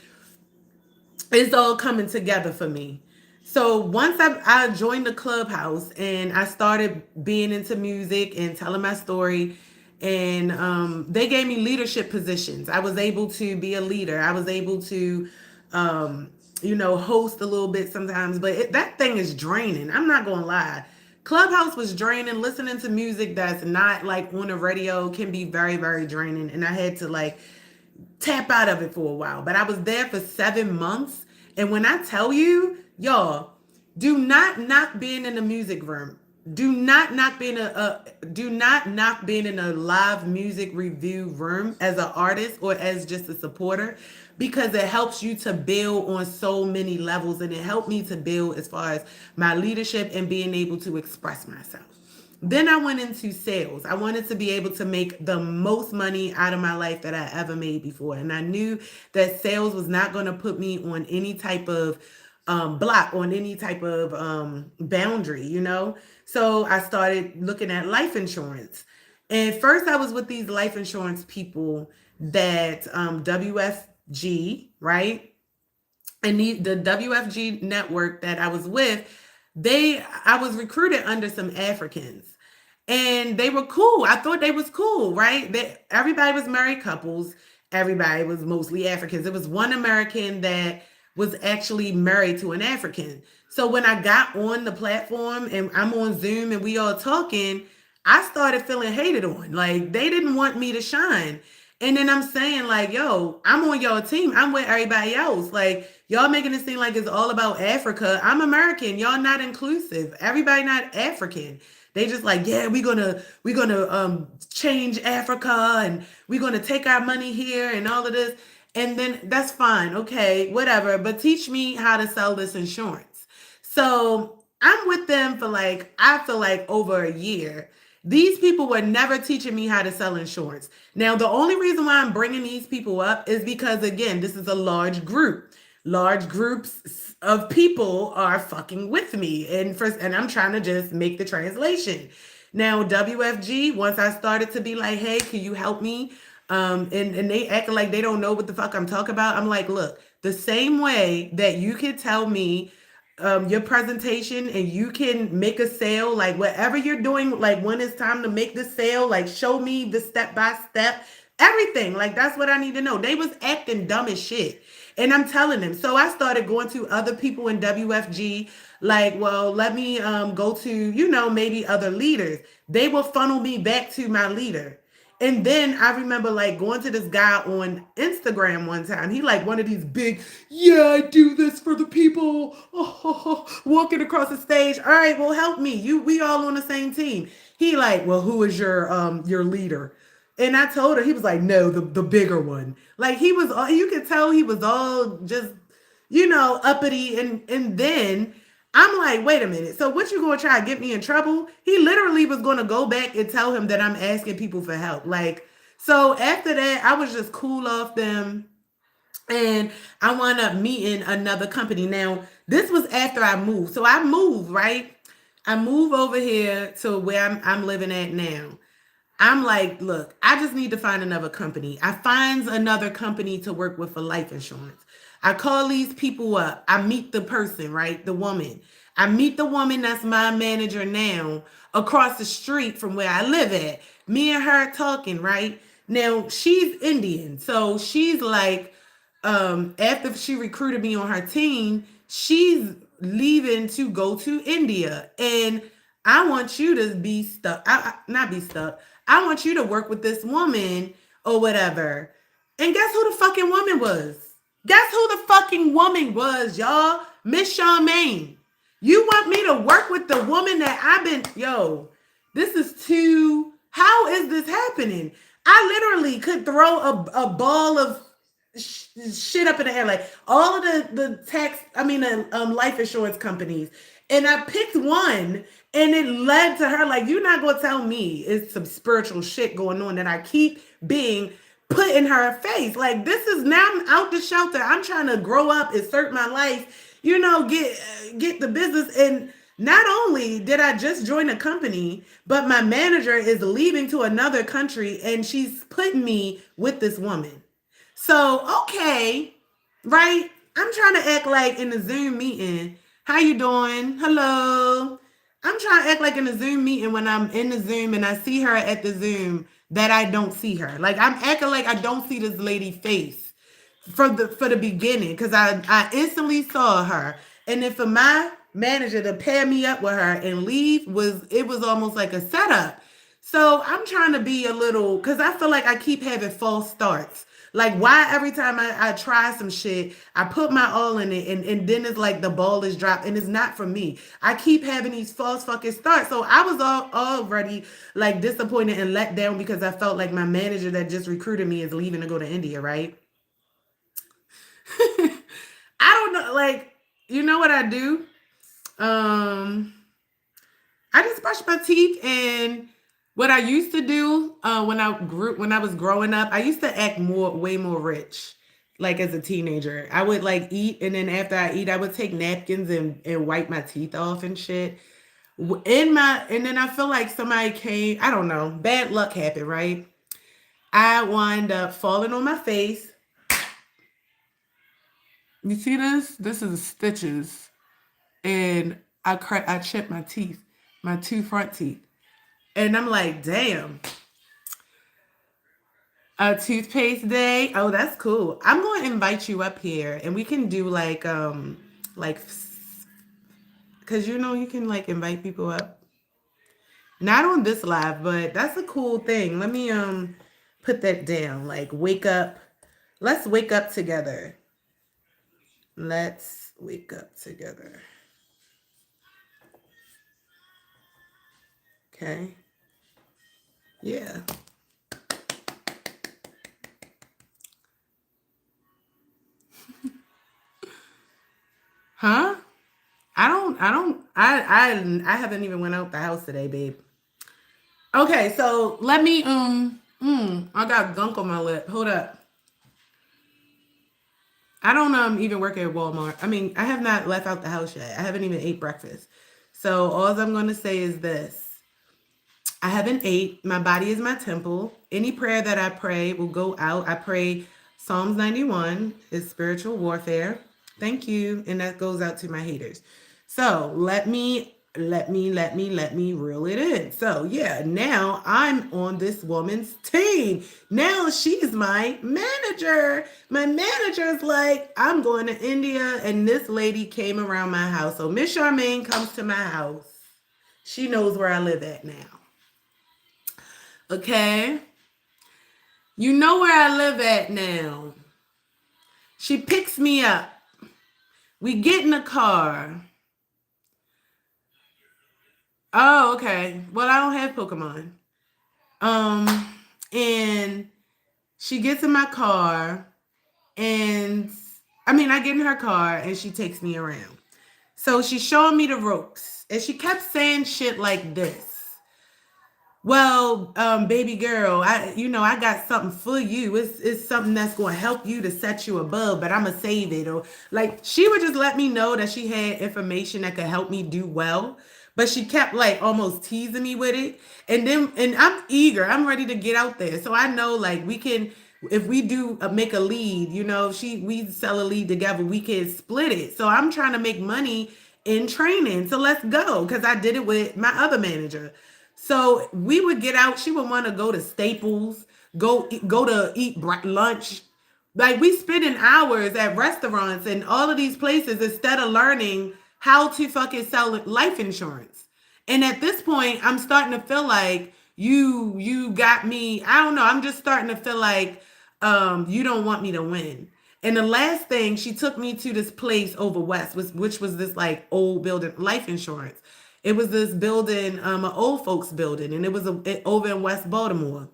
it's all coming together for me. So once I joined the clubhouse and I started being into music and telling my story, and they gave me leadership positions. I was able to be a leader. I was able to, host a little bit sometimes, but that thing is draining. I'm not going to lie. Clubhouse was draining. Listening to music that's not like on the radio can be very, very draining. And I had to like tap out of it for a while. But I was there for 7 months. And when I tell you, y'all, do not knock being in the music room. Do not knock being in a live music review room as an artist or as just a supporter because it helps you to build on so many levels and it helped me to build as far as my leadership and being able to express myself. Then I went into sales. I wanted to be able to make the most money out of my life that I ever made before. And I knew that sales was not going to put me on any type of block, on any type of boundary. So I started looking at life insurance. And first, I was with these life insurance people that WFG, right? And the WFG network that I was with, I was recruited under some Africans. And they were cool. I thought they was cool, right? Everybody was married couples. Everybody was mostly Africans. It was one American that was actually married to an African. So when I got on the platform and I'm on Zoom and we all talking, I started feeling hated on. Like they didn't want me to shine. And then I'm saying, like, yo, I'm on your team. I'm with everybody else. Like, y'all making it seem like it's all about Africa. I'm American. Y'all not inclusive. Everybody not African. They just like, yeah, we're gonna change Africa and we're gonna take our money here and all of this. And then that's fine, okay, whatever. But teach me how to sell this insurance. So I'm with them for like, I feel like over a year. These people were never teaching me how to sell insurance. Now, the only reason why I'm bringing these people up is because, again, this is a large group. Large groups of people are fucking with me. And I'm trying to just make the translation. Now, WFG, once I started to be like, hey, can you help me? And they acting like they don't know what the fuck I'm talking about. I'm like, look, the same way that you could tell me your presentation and you can make a sale, like whatever you're doing, like when it's time to make the sale, like show me the step by step, everything. Like that's what I need to know. They was acting dumb as shit. And I'm telling them. So I started going to other people in WFG, like, well, let me go to, maybe other leaders. They will funnel me back to my leader. And then I remember like going to this guy on Instagram one time. He like one of these big, yeah, I do this for the people. Walking across the stage. All right, well, help me. We all on the same team. He like, well, who is your leader? And I told her, he was like, no, the bigger one. Like he was, you could tell he was all just, uppity. And then I'm like, wait a minute. So what you gonna try to get me in trouble? He literally was gonna go back and tell him that I'm asking people for help. Like, so after that, I was just cool off them. And I wound up meeting another company. Now, this was after I moved. So I moved, right? I moved over here to where I'm living at now. I'm like, look, I just need to find another company. I find another company to work with for life insurance. I call these people up. I meet the person, right? The woman. I meet the woman that's my manager now across the street from where I live at. Me and her talking, right? Now, she's Indian. So she's like, after she recruited me on her team, she's leaving to go to India. And I want you to be stuck. Not be stuck. I want you to work with this woman or whatever. And guess who the fucking woman was? Guess who the fucking woman was, y'all? Miss Charmaine. You want me to work with the woman that I've been, yo, this is too, how is this happening? I literally could throw a ball of shit up in the air, like all of the life insurance companies, and I picked one, and it led to her like, you're not gonna tell me it's some spiritual shit going on that I keep being put in her face. Like, this is, now I'm out the shelter, I'm trying to grow up, insert my life, get the business. And not only did I just join a company, but my manager is leaving to another country, and she's putting me with this woman. So, okay, right? I'm trying to act like in the Zoom meeting, how you doing? Hello. I'm trying to act like in the Zoom meeting when I'm in the Zoom and I see her at the Zoom that I don't see her. Like, I'm acting like I don't see this lady face for the beginning, because I instantly saw her. And then for my manager to pair me up with her and leave, was almost like a setup. So I'm trying to be a little, because I feel like I keep having false starts. Like, why every time I try some shit, I put my all in it, and then it's like the ball is dropped, and it's not for me. I keep having these false fucking starts. So I was already like disappointed and let down, because I felt like my manager that just recruited me is leaving to go to India, right? I don't know. Like, you know what I do? Um, I just brush my teeth. And what I used to do when I was growing up, I used to act way more rich. Like as a teenager, I would like eat, and then after I eat, I would take napkins and wipe my teeth off and shit. And then I feel like somebody came. I don't know. Bad luck happened, right? I wind up falling on my face. You see this? This is stitches, and I chipped my teeth, my two front teeth. And I'm like, damn, a toothpaste day. Oh, that's cool. I'm going to invite you up here, and we can do like, because you can like invite people up. Not on this live, but that's a cool thing. Let me put that down. Like, wake up. Let's wake up together. Let's wake up together. Okay. Yeah. Huh? I haven't even went out the house today, babe. Okay, so let me I got gunk on my lip. Hold up. I don't even work at Walmart. I mean, I have not left out the house yet. I haven't even ate breakfast. So all I'm gonna say is this. I haven't ate. My body is my temple. Any prayer that I pray will go out. I pray Psalms 91 is spiritual warfare. Thank you. And that goes out to my haters. So let me reel it in. So yeah, now I'm on this woman's team. Now she's my manager. My manager's like, I'm going to India, and this lady came around my house. So Miss Charmaine comes to my house. She knows where I live at now. Okay. You know where I live at now. She picks me up. We get in the car. Oh, okay. Well, I don't have Pokemon. Um, and she gets in my car, and I mean, I get in her car, and she takes me around. So she's showing me the ropes, and she kept saying shit like this. Well, baby girl, I got something for you. It's something that's going to help you to set you above, but I'm gonna save it. Or like she would just let me know that she had information that could help me do well, but she kept like almost teasing me with it. And I'm eager. I'm ready to get out there. So I know like we can, if we do make a lead, if we sell a lead together, we can split it. So I'm trying to make money in training. So let's go, because I did it with my other manager. So we would get out. She would want to go to Staples, go to eat lunch. Like we spending hours at restaurants and all of these places instead of learning how to fucking sell life insurance. And at this point, I'm starting to feel like you got me. I don't know. I'm just starting to feel like you don't want me to win. And the last thing, she took me to this place over west, which was this like old building, life insurance. It was this building, an old folks building, and it was over in West Baltimore.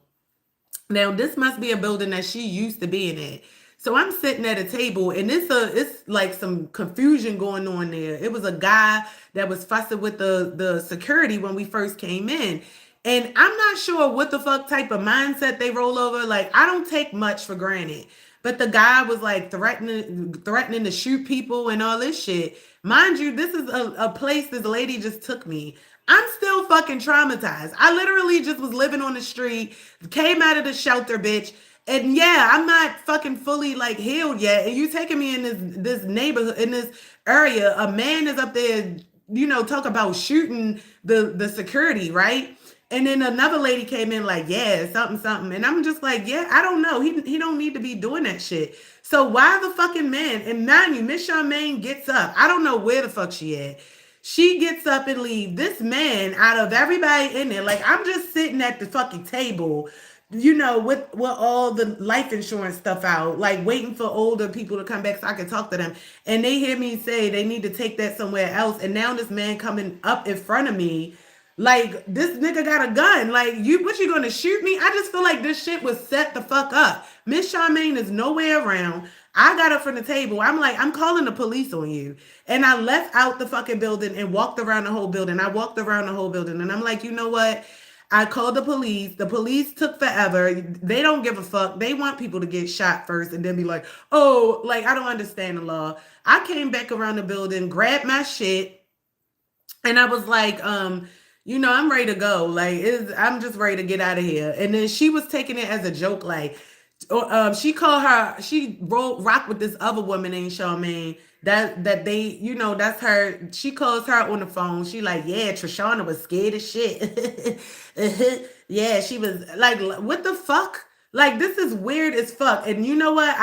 Now this must be a building that she used to be in at. So I'm sitting at a table, and it's like some confusion going on there. It was a guy that was fussing with the security when we first came in. And I'm not sure what the fuck type of mindset they roll over. Like, I don't take much for granted. But the guy was like threatening to shoot people and all this shit. Mind you, this is a place this lady just took me. I'm still fucking traumatized. I literally just was living on the street, came out of the shelter, bitch. And yeah, I'm not fucking fully like healed yet. And you taking me in this neighborhood, in this area. A man is up there, talk about shooting the security, right? And then another lady came in like, yeah, something, something. And I'm just like, yeah, I don't know. He don't need to be doing that shit. So why the fucking man? And mind you, Miss Charmaine gets up. I don't know where the fuck she at. She gets up and leave. This man, out of everybody in there, like I'm just sitting at the fucking table, with all the life insurance stuff out, like waiting for older people to come back so I can talk to them. And they hear me say they need to take that somewhere else. And now this man coming up in front of me, like this nigga got a gun. Like what you gonna shoot me? I just feel like this shit was set the fuck up. Miss Charmaine is nowhere around. I got up from the table. I'm like, I'm calling the police on you. And I left out the fucking building and walked around the whole building. I walked around the whole building and I'm like, you know what? I called the police. The police took forever. They don't give a fuck. They want people to get shot first and then be like, oh, like, I don't understand the law. I came back around the building, grabbed my shit, and I was like, I'm ready to go. Like, I'm just ready to get out of here. And then she was taking it as a joke, like, she rock with this other woman named Charmaine. That they, that's her. She calls her on the phone. She like, yeah, Trishana was scared as shit. Yeah, she was like, what the fuck? Like, this is weird as fuck. And you know what?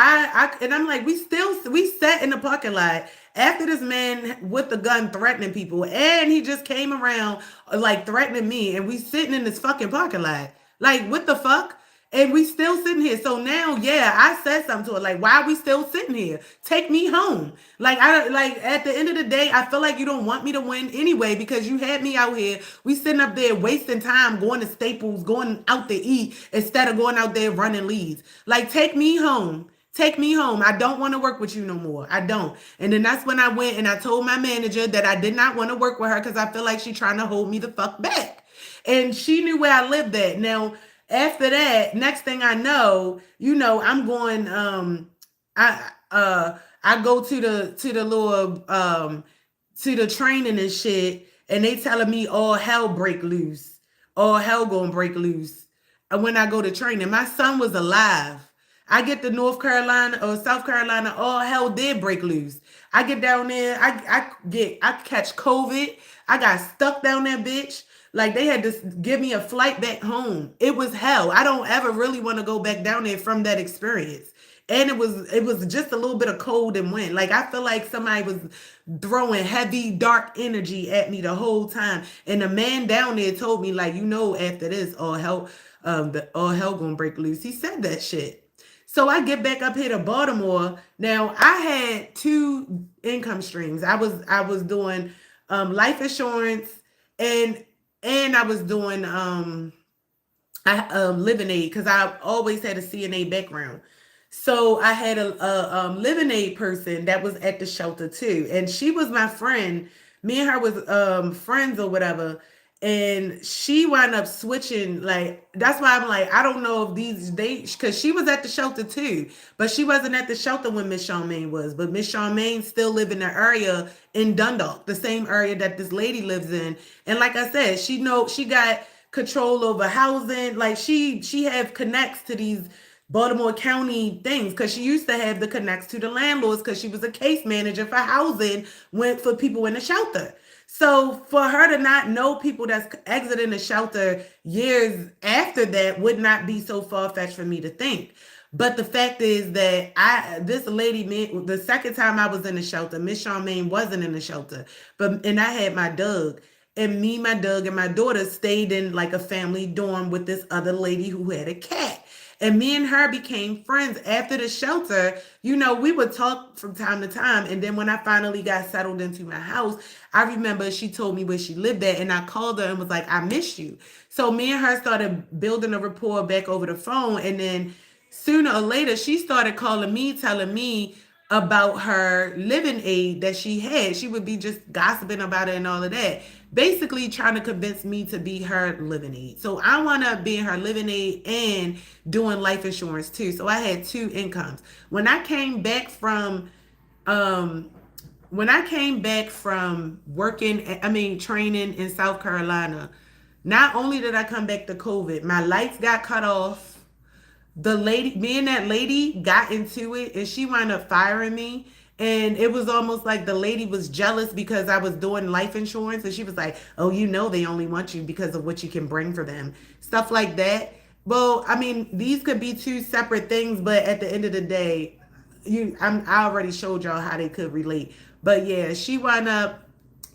And I'm like, we sat in the parking lot after this man with the gun threatening people, and he just came around like threatening me, and we sitting in this fucking parking lot. Like, what the fuck? And we still sitting here. So now, yeah, I said something to her. Like, why are we still sitting here? Take me home. Like, at the end of the day, I feel like you don't want me to win anyway, because you had me out here. We sitting up there wasting time going to Staples, going out to eat instead of going out there running leads. Like, take me home. Take me home. I don't want to work with you no more. I don't. And then that's when I went and I told my manager that I did not want to work with her because I feel like she's trying to hold me the fuck back. And she knew where I lived at. Now, after that, next thing I know, I'm going, I go to the little, to the training and shit, and they telling me all hell break loose. All hell gonna break loose. And when I go to training, my son was alive. I get to North Carolina or South Carolina, all hell did break loose. I get down there, I catch COVID. I got stuck down there, bitch. Like, they had to give me a flight back home. It was hell. I don't ever really want to go back down there from that experience. And it was just a little bit of cold and wind. Like, I feel like somebody was throwing heavy, dark energy at me the whole time. And the man down there told me, like, after this, all hell, all hell gonna break loose. He said that shit. So I get back up here to Baltimore. Now I had two income streams. I was doing life insurance, and I was doing living aid because I always had a CNA background. So I had a living aid person that was at the shelter too, and she was my friend. Me and her was friends or whatever, and she wound up switching. Like that's why I'm like I don't know if these dates because she was at the shelter too, but she wasn't at the shelter when Miss Charmaine was. But Miss Charmaine still lived in the area in Dundalk, the same area that this lady lives in. And like I said, she got control over housing. Like she have connects to these Baltimore County things because she used to have the connects to the landlords because she was a case manager for housing went for people in the shelter. So for her to not know people that's exiting the shelter years after that would not be so far fetched for me to think. But the fact is that this lady, the second time I was in the shelter, Miss Charmaine wasn't in the shelter, and I had my Doug, and me, my Doug, and my daughter stayed in like a family dorm with this other lady who had a cat. And me and her became friends after the shelter. We would talk from time to time. And then when I finally got settled into my house, I remember she told me where she lived at. And I called her and was like, I miss you. So me and her started building a rapport back over the phone. And then sooner or later, she started calling me, telling me about her living aid that she had. She would be just gossiping about it and all of that. Basically trying to convince me to be her living aid. So I wound up being her living aid and doing life insurance too. So I had two incomes. Um when I came back from training in South Carolina, not only did I come back to COVID, my lights got cut off. The lady, me and that lady got into it, and she wound up firing me. And it was almost like the lady was jealous because I was doing life insurance, and she was like, oh, they only want you because of what you can bring for them, stuff like that. Well, these could be two separate things, but at the end of the day, I already showed y'all how they could relate. But yeah, she wound up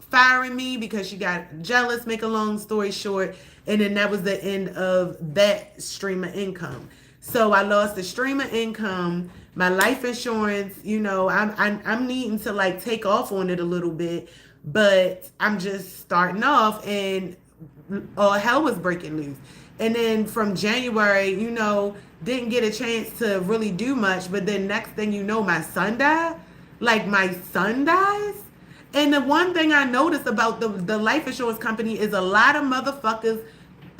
firing me because she got jealous, make a long story short. And then that was the end of that stream of income. So I lost the stream of income, my life insurance. I'm needing to like take off on it a little bit, but I'm just starting off, and all hell was breaking loose. And then from January, didn't get a chance to really do much. But then next thing you know, my son died. Like my son dies. And the one thing I noticed about the life insurance company is a lot of motherfuckers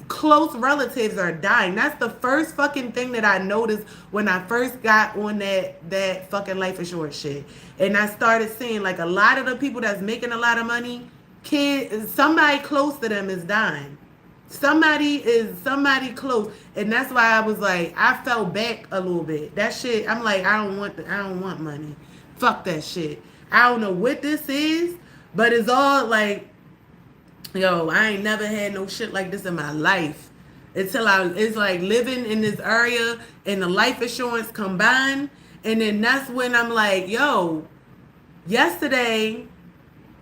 close relatives are dying. That's the first fucking thing that I noticed when I first got on that fucking life insurance shit. And I started seeing like a lot of the people that's making a lot of money, somebody close to them is dying. Somebody close. And that's why I was like, I fell back a little bit. That shit, I'm like, I don't want money. Fuck that shit. I don't know what this is, but it's all like, yo, I ain't never had no shit like this in my life. It's like living in this area and the life insurance combined. And then that's when I'm like, yo, yesterday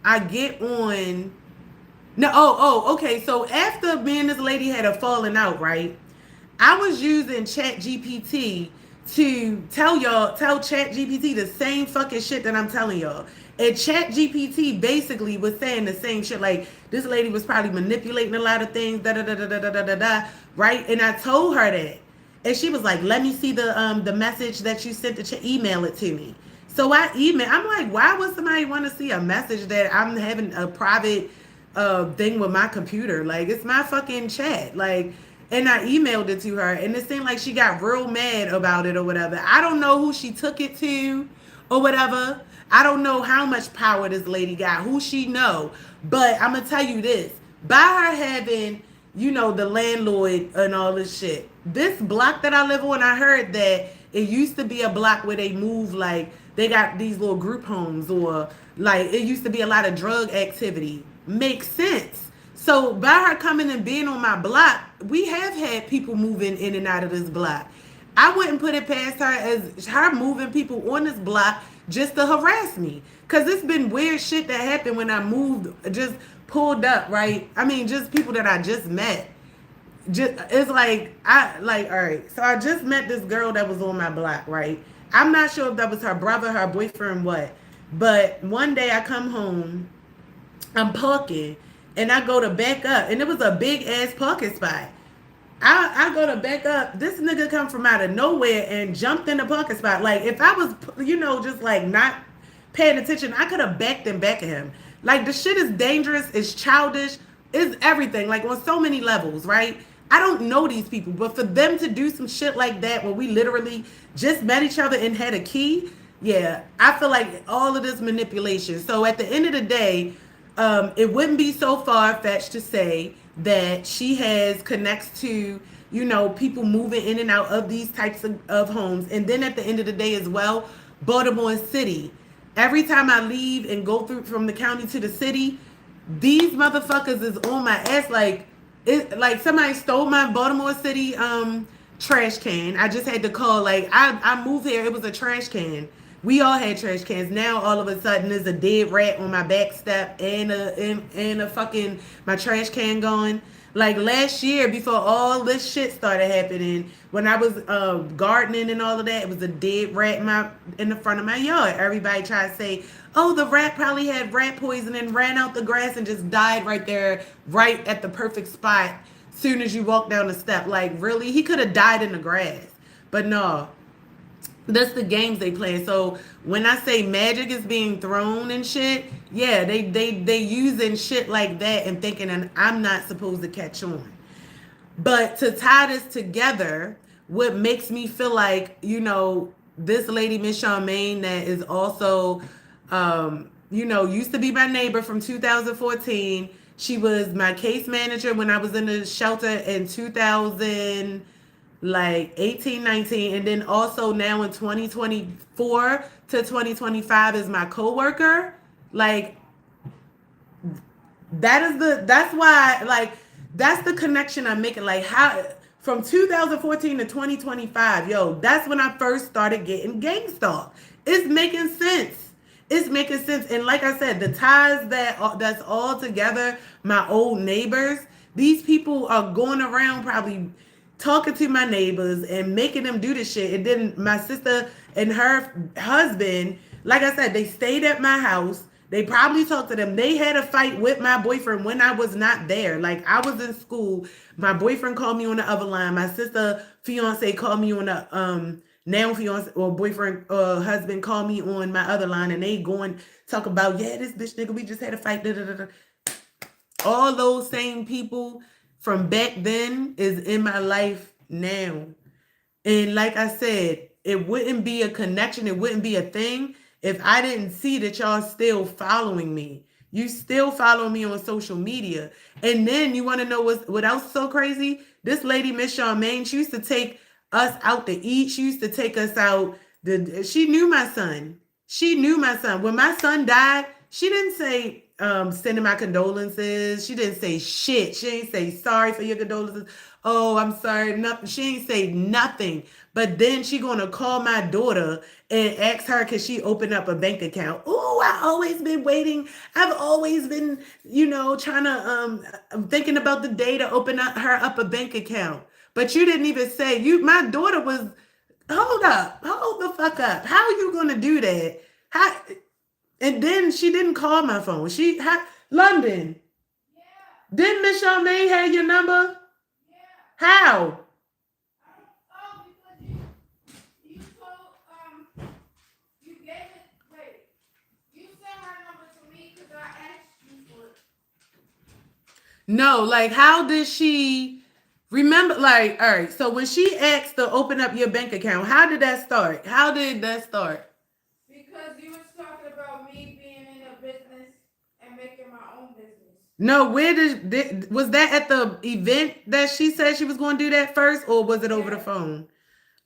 I get on. No, okay. So after me and this lady had a falling out, right? I was using Chat GPT to tell Chat GPT the same fucking shit that I'm telling y'all. And Chat GPT basically was saying the same shit. Like this lady was probably manipulating a lot of things, da da da da da da da da, right? And I told her that, and she was like, "Let me see the message that you sent to email it to me." So I'm like, why would somebody want to see a message that I'm having a private thing with my computer? Like it's my fucking chat, like. And I emailed it to her, and it seemed like she got real mad about it or whatever. I don't know who she took it to or whatever. I don't know how much power this lady got, who she know. But I'm going to tell you this. By her having, the landlord and all this shit, this block that I live on, I heard that it used to be a block where they move, like, they got these little group homes, or, like, it used to be a lot of drug activity. Makes sense. So by her coming and being on my block, we have had people moving in and out of this block. I wouldn't put it past her as her moving people on this block just to harass me. Because it's been weird shit that happened when I moved, just pulled up, right? Just people that I just met. just it's like I like all right. So I just met this girl that was on my block, right? I'm not sure if that was her brother, her boyfriend, what. But one day I come home, I'm parking, and I go to back up, and it was a big ass parking spot. I go to back up. This nigga come from out of nowhere and jumped in the parking spot. Like if I was, just like not paying attention, I could have backed and back at him. Like the shit is dangerous. It's childish. It's everything. Like on so many levels, right? I don't know these people, but for them to do some shit like that, where we literally just met each other and had a key, yeah, I feel like all of this manipulation. So at the end of the day, it wouldn't be so far fetched to say that she has connects to people moving in and out of these types of homes, and then at the end of the day as well, Baltimore City. Every time I leave and go through from the county to the city, these motherfuckers is on my ass like somebody stole my Baltimore City trash can. I just had to call. Like I moved here, it was a trash can. We all had trash cans. Now all of a sudden there's a dead rat on my back step and a fucking my trash can gone. Like last year, before all this shit started happening, when I was gardening and all of that, it was a dead rat in the front of my yard. Everybody tried to say, "Oh, the rat probably had rat poison and ran out the grass and just died right there, right at the perfect spot." Soon as you walk down the step, like really, he could have died in the grass, but no, that's the games they play. So when I say magic is being thrown and shit, yeah, they using shit like that and thinking and I'm not supposed to catch on. But to tie this together, what makes me feel like, this lady, Miss Charmaine, that is also, used to be my neighbor from 2014. She was my case manager when I was in the shelter in 2000, like 18, 19, and then also now in 2024 to 2025 is my coworker. Like that's why, like, that's the connection I'm making. Like how from 2014 to 2025, yo, that's when I first started getting gang stalked. It's making sense. It's making sense. And like I said, the ties that's all together, my old neighbors, these people are going around probably talking to my neighbors and making them do this shit. And then my sister and her husband, like I said, they stayed at my house. They probably talked to them. They had a fight with my boyfriend when I was not there. Like I was in school. My boyfriend called me on the other line. My sister fiance called me on the now fiance or boyfriend husband called me on my other line, and they going talk about, yeah, this bitch nigga, we just had a fight. Da, da, da, da. All those same people from back then is in my life now. And like I said, it wouldn't be a connection, it wouldn't be a thing if I didn't see that y'all still following me. You still follow me on social media. And then you want to know what else is so crazy? This lady, Miss Charmaine, she used to take us out to eat. She used to take us out. She knew my son. She knew my son. When my son died, she didn't say sending my condolences. She didn't say shit. She didn't say sorry for your condolences. Oh, I'm sorry. Nothing. She didn't say nothing. But then she gonna call my daughter and ask her, can she open up a bank account? Oh, I always been waiting. I've always been, trying to I'm thinking about the day to open up a bank account. But you didn't even say my daughter was. Hold the fuck up. How are you gonna do that? How? And then she didn't call my phone. London. Yeah. Didn't Miss Charmaine have your number? Yeah. How? Oh, because you told you gave it. Wait, you sent her number to me because I asked you for it. No, like how did she remember? Like, all right, so when she asked to open up your bank account, how did that start? How did that start? Because you was talking about me being in a business and making my own business. No, where was that at the event that she said she was going to do that first, or was it over the Yeah. phone?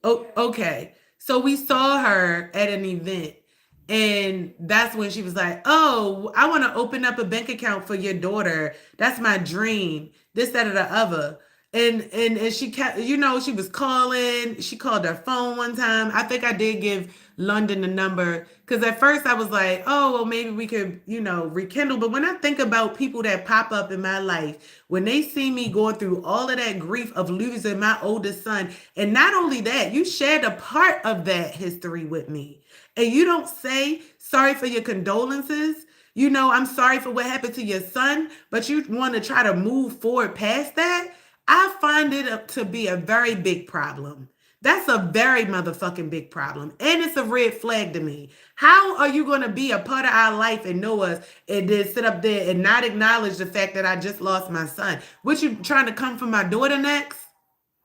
Oh, Yeah. okay. So we saw her at an event, and that's when she was like, "Oh, I want to open up a bank account for your daughter. That's my dream. This, that, or the other." And she kept, she was calling. She called her phone one time. I think I did give London the number. Because at first I was like, oh, well, maybe we could, rekindle. But when I think about people that pop up in my life, when they see me going through all of that grief of losing my oldest son, and not only that, you shared a part of that history with me. And you don't say sorry for your condolences. I'm sorry for what happened to your son, but you want to try to move forward past that. I find it to be a very big problem. That's a very motherfucking big problem. And it's a red flag to me. How are you going to be a part of our life and know us and then sit up there and not acknowledge the fact that I just lost my son? What, you trying to come for my daughter next?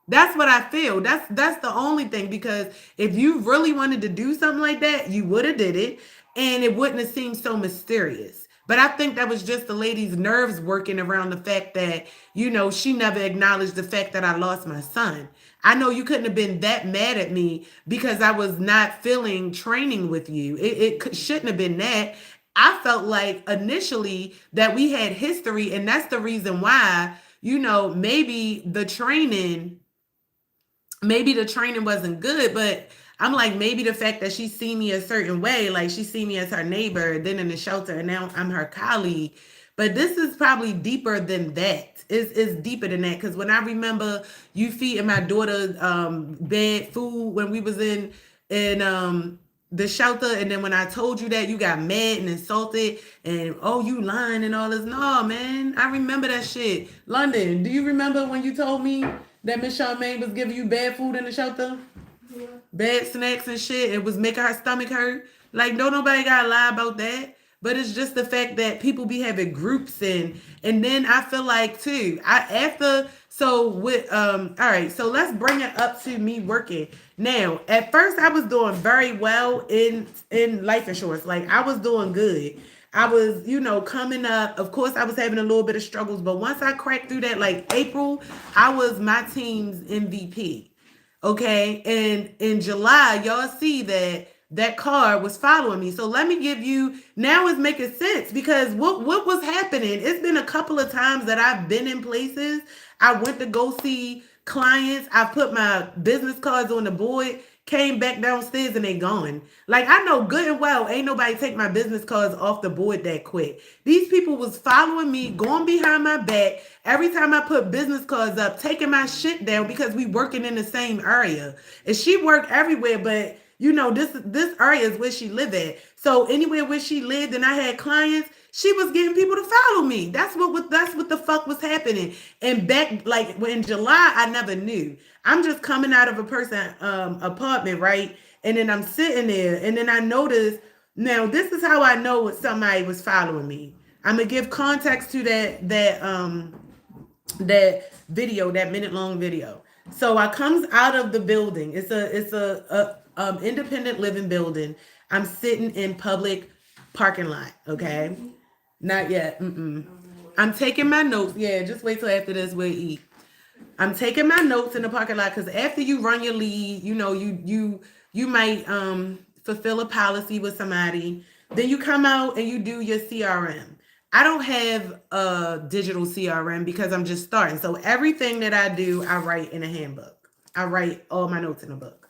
That's what I feel. That's the only thing, because if you really wanted to do something like that, you would have did it and it wouldn't have seemed so mysterious. But I think that was just the lady's nerves working around the fact that, she never acknowledged the fact that I lost my son. I know you couldn't have been that mad at me because I was not feeling training with you. It shouldn't have been that. I felt like initially that we had history, and that's the reason why, maybe the training wasn't good, but I'm like, maybe the fact that she see me a certain way, like she see me as her neighbor, then in the shelter, and now I'm her colleague. But this is probably deeper than that. It's deeper than that. Because when I remember you feeding my daughter bad food when we was in the shelter, and then when I told you that, you got mad and insulted, and oh, you lying and all this. No, man, I remember that shit. London, do you remember when you told me that Miss Charmaine was giving you bad food in the shelter? Yeah. Bad snacks and shit. It was making her stomach hurt. Like, don't nobody gotta lie about that. But it's just the fact that people be having groups, and then I feel like too. I after so with all right, so let's bring it up to me working. Now, at first I was doing very well in life insurance. Like, I was doing good. I was, coming up. Of course, I was having a little bit of struggles, but once I cracked through that, like April, I was my team's MVP. Okay. And in July, y'all see that that car was following me. So let me give you, now it's making sense, because what was happening? It's been a couple of times that I've been in places. I went to go see clients. I put my business cards on the board, came back downstairs, and they gone. Like, I know good and well ain't nobody take my business cards off the board that quick. These people was following me, going behind my back every time I put business cards up, taking my shit down, because we working in the same area. And she worked everywhere, but this area is where she lived at. So anywhere where she lived and I had clients, she was getting people to follow me. That's what the fuck was happening. And back, like, when in July, I never knew. I'm just coming out of a person apartment, right? And then I'm sitting there, and then I noticed. Now, this is how I know somebody was following me. I'm gonna give context to that video, that minute long video. So I comes out of the building. It's a independent living building. I'm sitting in public parking lot. Okay, not yet. I'm taking my notes. Yeah, just wait till after this we'll eat. I'm taking my notes in the parking lot, because after you run your lead, you might fulfill a policy with somebody. Then you come out and you do your CRM. I don't have a digital CRM because I'm just starting. So everything that I do, I write in a handbook. I write all my notes in a book.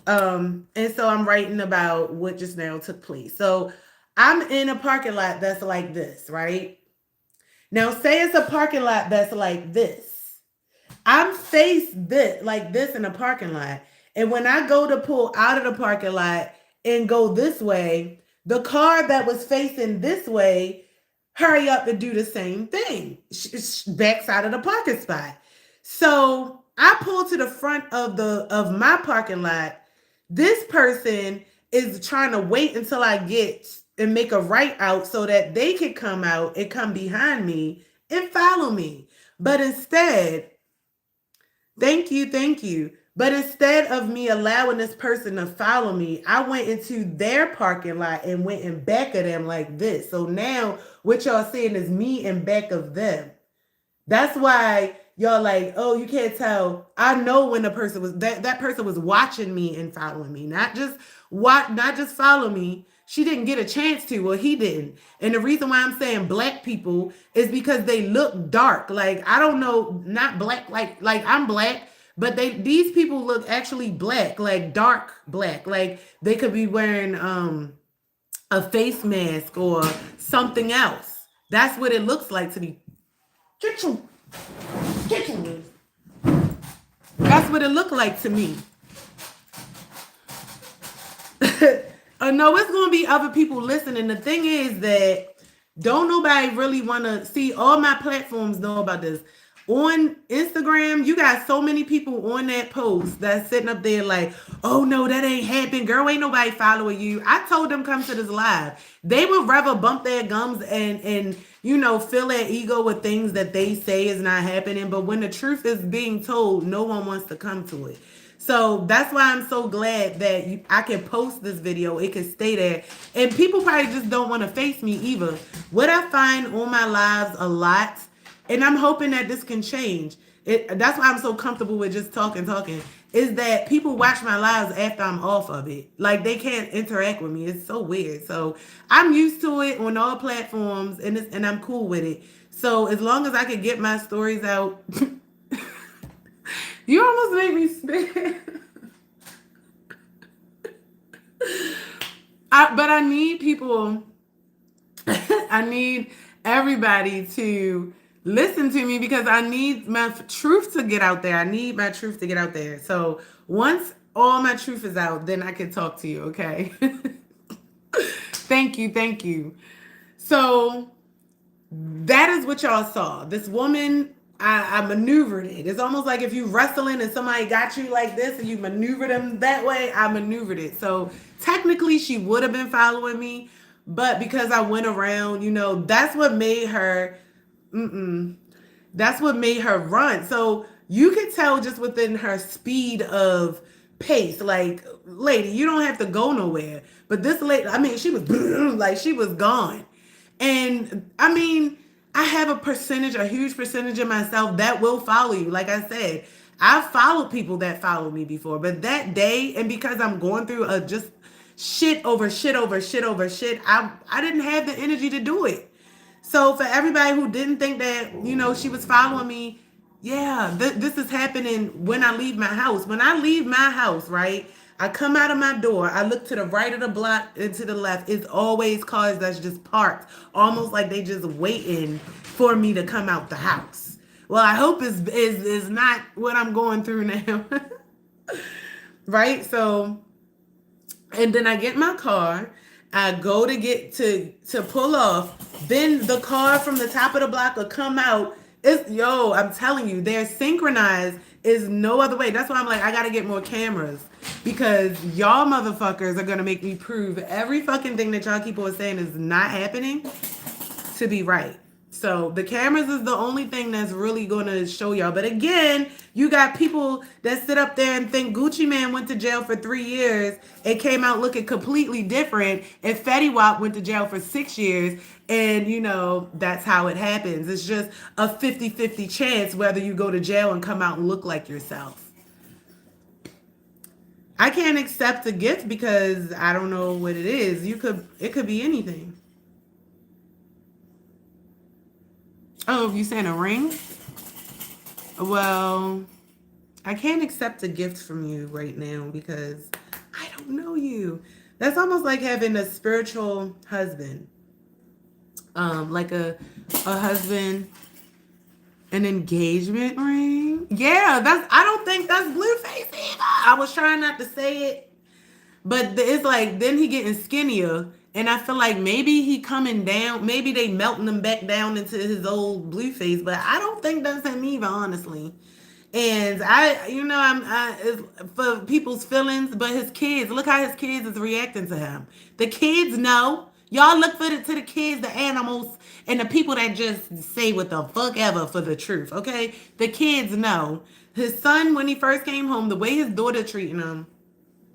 And so I'm writing about what just now took place. So I'm in a parking lot that's like this, right? Now, say it's a parking lot that's like this. I'm faced this like this in a parking lot. And when I go to pull out of the parking lot and go this way, the car that was facing this way hurry up and do the same thing. Backs out of the parking spot. So I pull to the front of my parking lot. This person is trying to wait until I get and make a right out so that they can come out and come behind me and follow me. But instead, thank you, thank you. But instead of me allowing this person to follow me, I went into their parking lot and went in back of them like this. So now what y'all seeing is me in back of them. That's why y'all like, oh, you can't tell. I know when the person was that person was watching me and following me, not just follow me. She didn't get a chance to. Well, he didn't. And the reason why I'm saying black people is because they look dark. Like, I don't know, not black, like I'm black, But these people look actually black, like dark black. Like they could be wearing a face mask or something else. That's what it looks like to me. Get you, get you. That's what it looked like to me. No, it's gonna be other people listening. The thing is that don't nobody really want to see. All my platforms know about this. On Instagram, you got so many people on that post that's sitting up there like, oh no, that ain't happened. Girl, ain't nobody following you. I told them come to this live. They would rather bump their gums and fill their ego with things that they say is not happening. But when the truth is being told, no one wants to come to it. So that's why I'm so glad that I can post this video. It can stay there. And people probably just don't want to face me either. What I find on my lives a lot, and I'm hoping that this can change. That's why I'm so comfortable with just talking, is that people watch my lives after I'm off of it. Like they can't interact with me. It's so weird. So I'm used to it on all platforms and I'm cool with it. So as long as I can get my stories out, you almost made me spit. But I need people, I need everybody to listen to me because I need my truth to get out there. I need my truth to get out there. So once all my truth is out, then I can talk to you, okay? Thank you, thank you. So that is what y'all saw. This woman, I maneuvered it. It's almost like if you wrestling and somebody got you like this and you maneuver them that way, I maneuvered it. So technically she would have been following me, but because I went around, that's what made her, that's what made her run. So you could tell just within her speed of pace, like, lady, you don't have to go nowhere. But this lady, I mean, she was like, she was gone. And I mean, I have a huge percentage of myself that will follow you. Like I said, I've followed people that followed me before, but that day, and because I'm going through a just shit over shit over shit over shit, I didn't have the energy to do it. So for everybody who didn't think that, she was following me, yeah, this is happening when I leave my house. When I leave my house, right? I come out of my door, I look to the right of the block and to the left. It's always cars that's just parked, almost like they just waiting for me to come out the house. Well, I hope is not what I'm going through now. Right? So, and then I get my car. I go to get to pull off. Then the car from the top of the block will come out. I'm telling you, they're synchronized. Is no other way. That's why I'm like, I gotta get more cameras because y'all motherfuckers are gonna make me prove every fucking thing that y'all keep on saying is not happening to be right. So the cameras is the only thing that's really going to show y'all. But again, you got people that sit up there and think Gucci Man went to jail for 3 years and came out looking completely different. And Fetty Wap went to jail for 6 years. And, that's how it happens. It's just a 50-50 chance whether you go to jail and come out and look like yourself. I can't accept a gift because I don't know what it is. It could be anything. Oh, you saying a ring? Well, I can't accept a gift from you right now because I don't know you. That's almost like having a spiritual husband. Like a husband, an engagement ring. Yeah, I don't think that's Blueface either. I was trying not to say it, but it's like then he getting skinnier. And I feel like maybe he coming down, maybe they melting him back down into his old blue face, but I don't think that's him either, honestly. And it's for people's feelings, but his kids, look how his kids is reacting to him. The kids know. Y'all look to the kids, the animals, and the people that just say what the fuck ever for the truth, okay? The kids know. His son, when he first came home, the way his daughter treating him,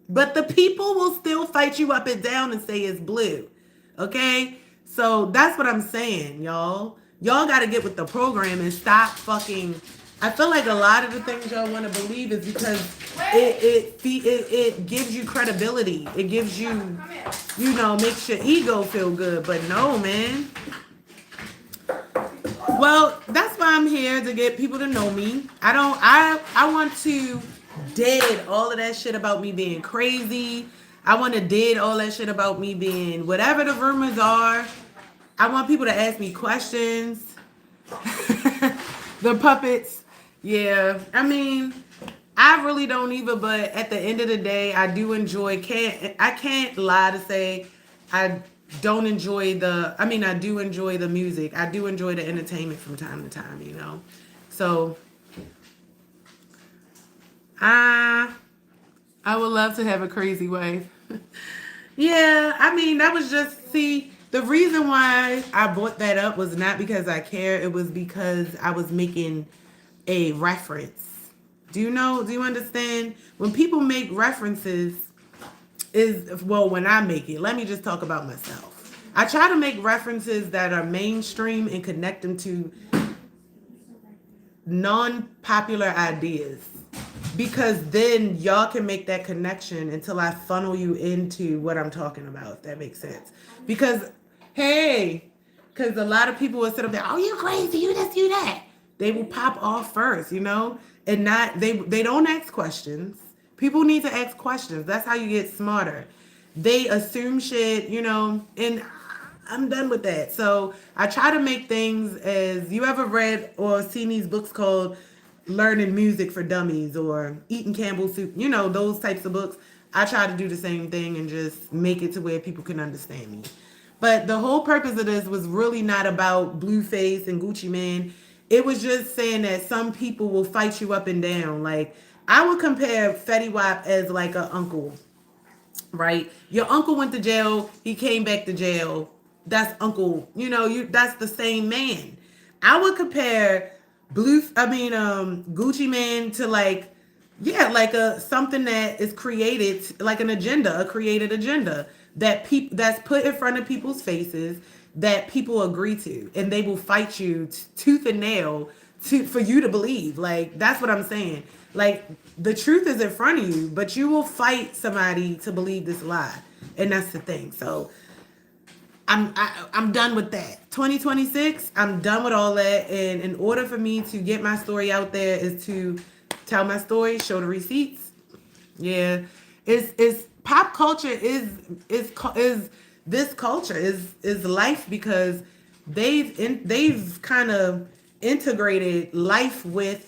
but the people will still fight you up and down and say it's blue. Okay? So that's what I'm saying, y'all. Y'all got to get with the program and stop fucking. I feel like a lot of the things y'all want to believe is because it gives you credibility. It gives you, makes your ego feel good. But no, man. Well, that's why I'm here to get people to know me. I don't. I want to dead all of that shit about me being crazy. I want to dead all that shit about me being whatever the rumors are. I want people to ask me questions. The puppets. Yeah. I mean, I really don't either, but at the end of the day, I do enjoy I can't lie to say I don't enjoy I mean, I do enjoy the music. I do enjoy the entertainment from time to time, you know. So, I I would love to have a crazy wife. Yeah, I mean, that was just see the reason why I brought that up was not because I care. It was because I was making a reference. Do you know? Do you understand? When people make references, is well, when I make it, let me just talk about myself. I try to make references that are mainstream and connect them to non-popular ideas because then y'all can make that connection until I funnel you into what I'm talking about, if that makes sense. Because hey, because a lot of people will sit up there, oh, you crazy, you this, you that. They will pop off first, you know, and not they don't ask questions. People need to ask questions. That's how you get smarter. They assume shit, you know, and I'm done with that. So I try to make things as you ever read or seen these books called Learning Music for Dummies or Eating Campbell's Soup, you know, those types of books. I try to do the same thing and just make it to where people can understand me. But the whole purpose of this was really not about Blueface and Gucci Man. It was just saying that some people will fight you up and down. Like I would compare Fetty Wap as like an uncle, right? Your uncle went to jail, he came back to jail. That's uncle, you know, you that's the same man. I would compare Gucci Man to like yeah, like a something that is created like an agenda, a created agenda that people that's put in front of people's faces that people agree to and they will fight you tooth and nail to for you to believe. Like that's what I'm saying. Like the truth is in front of you, but you will fight somebody to believe this lie. And that's the thing. So I'm done with that. 2026, I'm done with all that. And in order for me to get my story out there is to tell my story, show the receipts. Yeah, it's pop culture is this culture is life because they've kind of integrated life with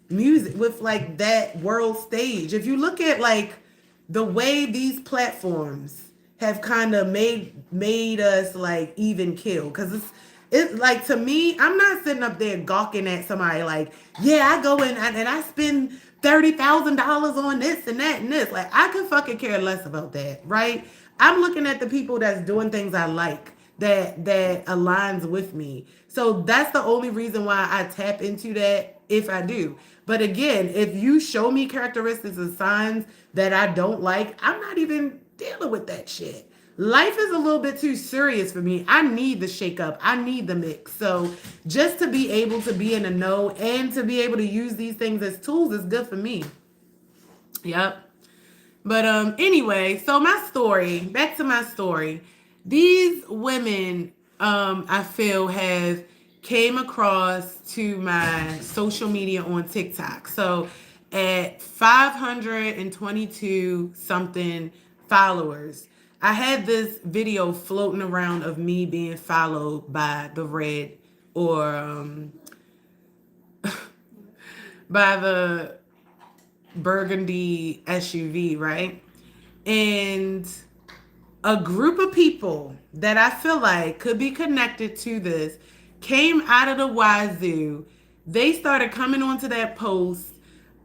music with like that world stage. If you look at like the way these platforms have kind of made us like even kill because it's like to me I'm not sitting up there gawking at somebody like yeah I go in and I spend $30,000 on this and that and this. Like I could fucking care less about that, right? I'm looking at the people that's doing things I like that aligns with me. So that's the only reason why I tap into that if I do. But again, if you show me characteristics and signs that I don't like, I'm not even dealing with that shit. Life is a little bit too serious for me. I need the shake up. I need the mix. So just to be able to be in the know and to be able to use these things as tools is good for me. Yep. But anyway, so my story, back to my story. These women I feel have came across to my social media on TikTok. So at 522 something followers, I had this video floating around of me being followed by the red or by the burgundy SUV, right? And a group of people that I feel like could be connected to this came out of the wazoo. They started coming onto that post,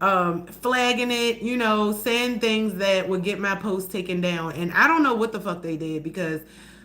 flagging it, you know, saying things that would get my post taken down. And I don't know what the fuck they did because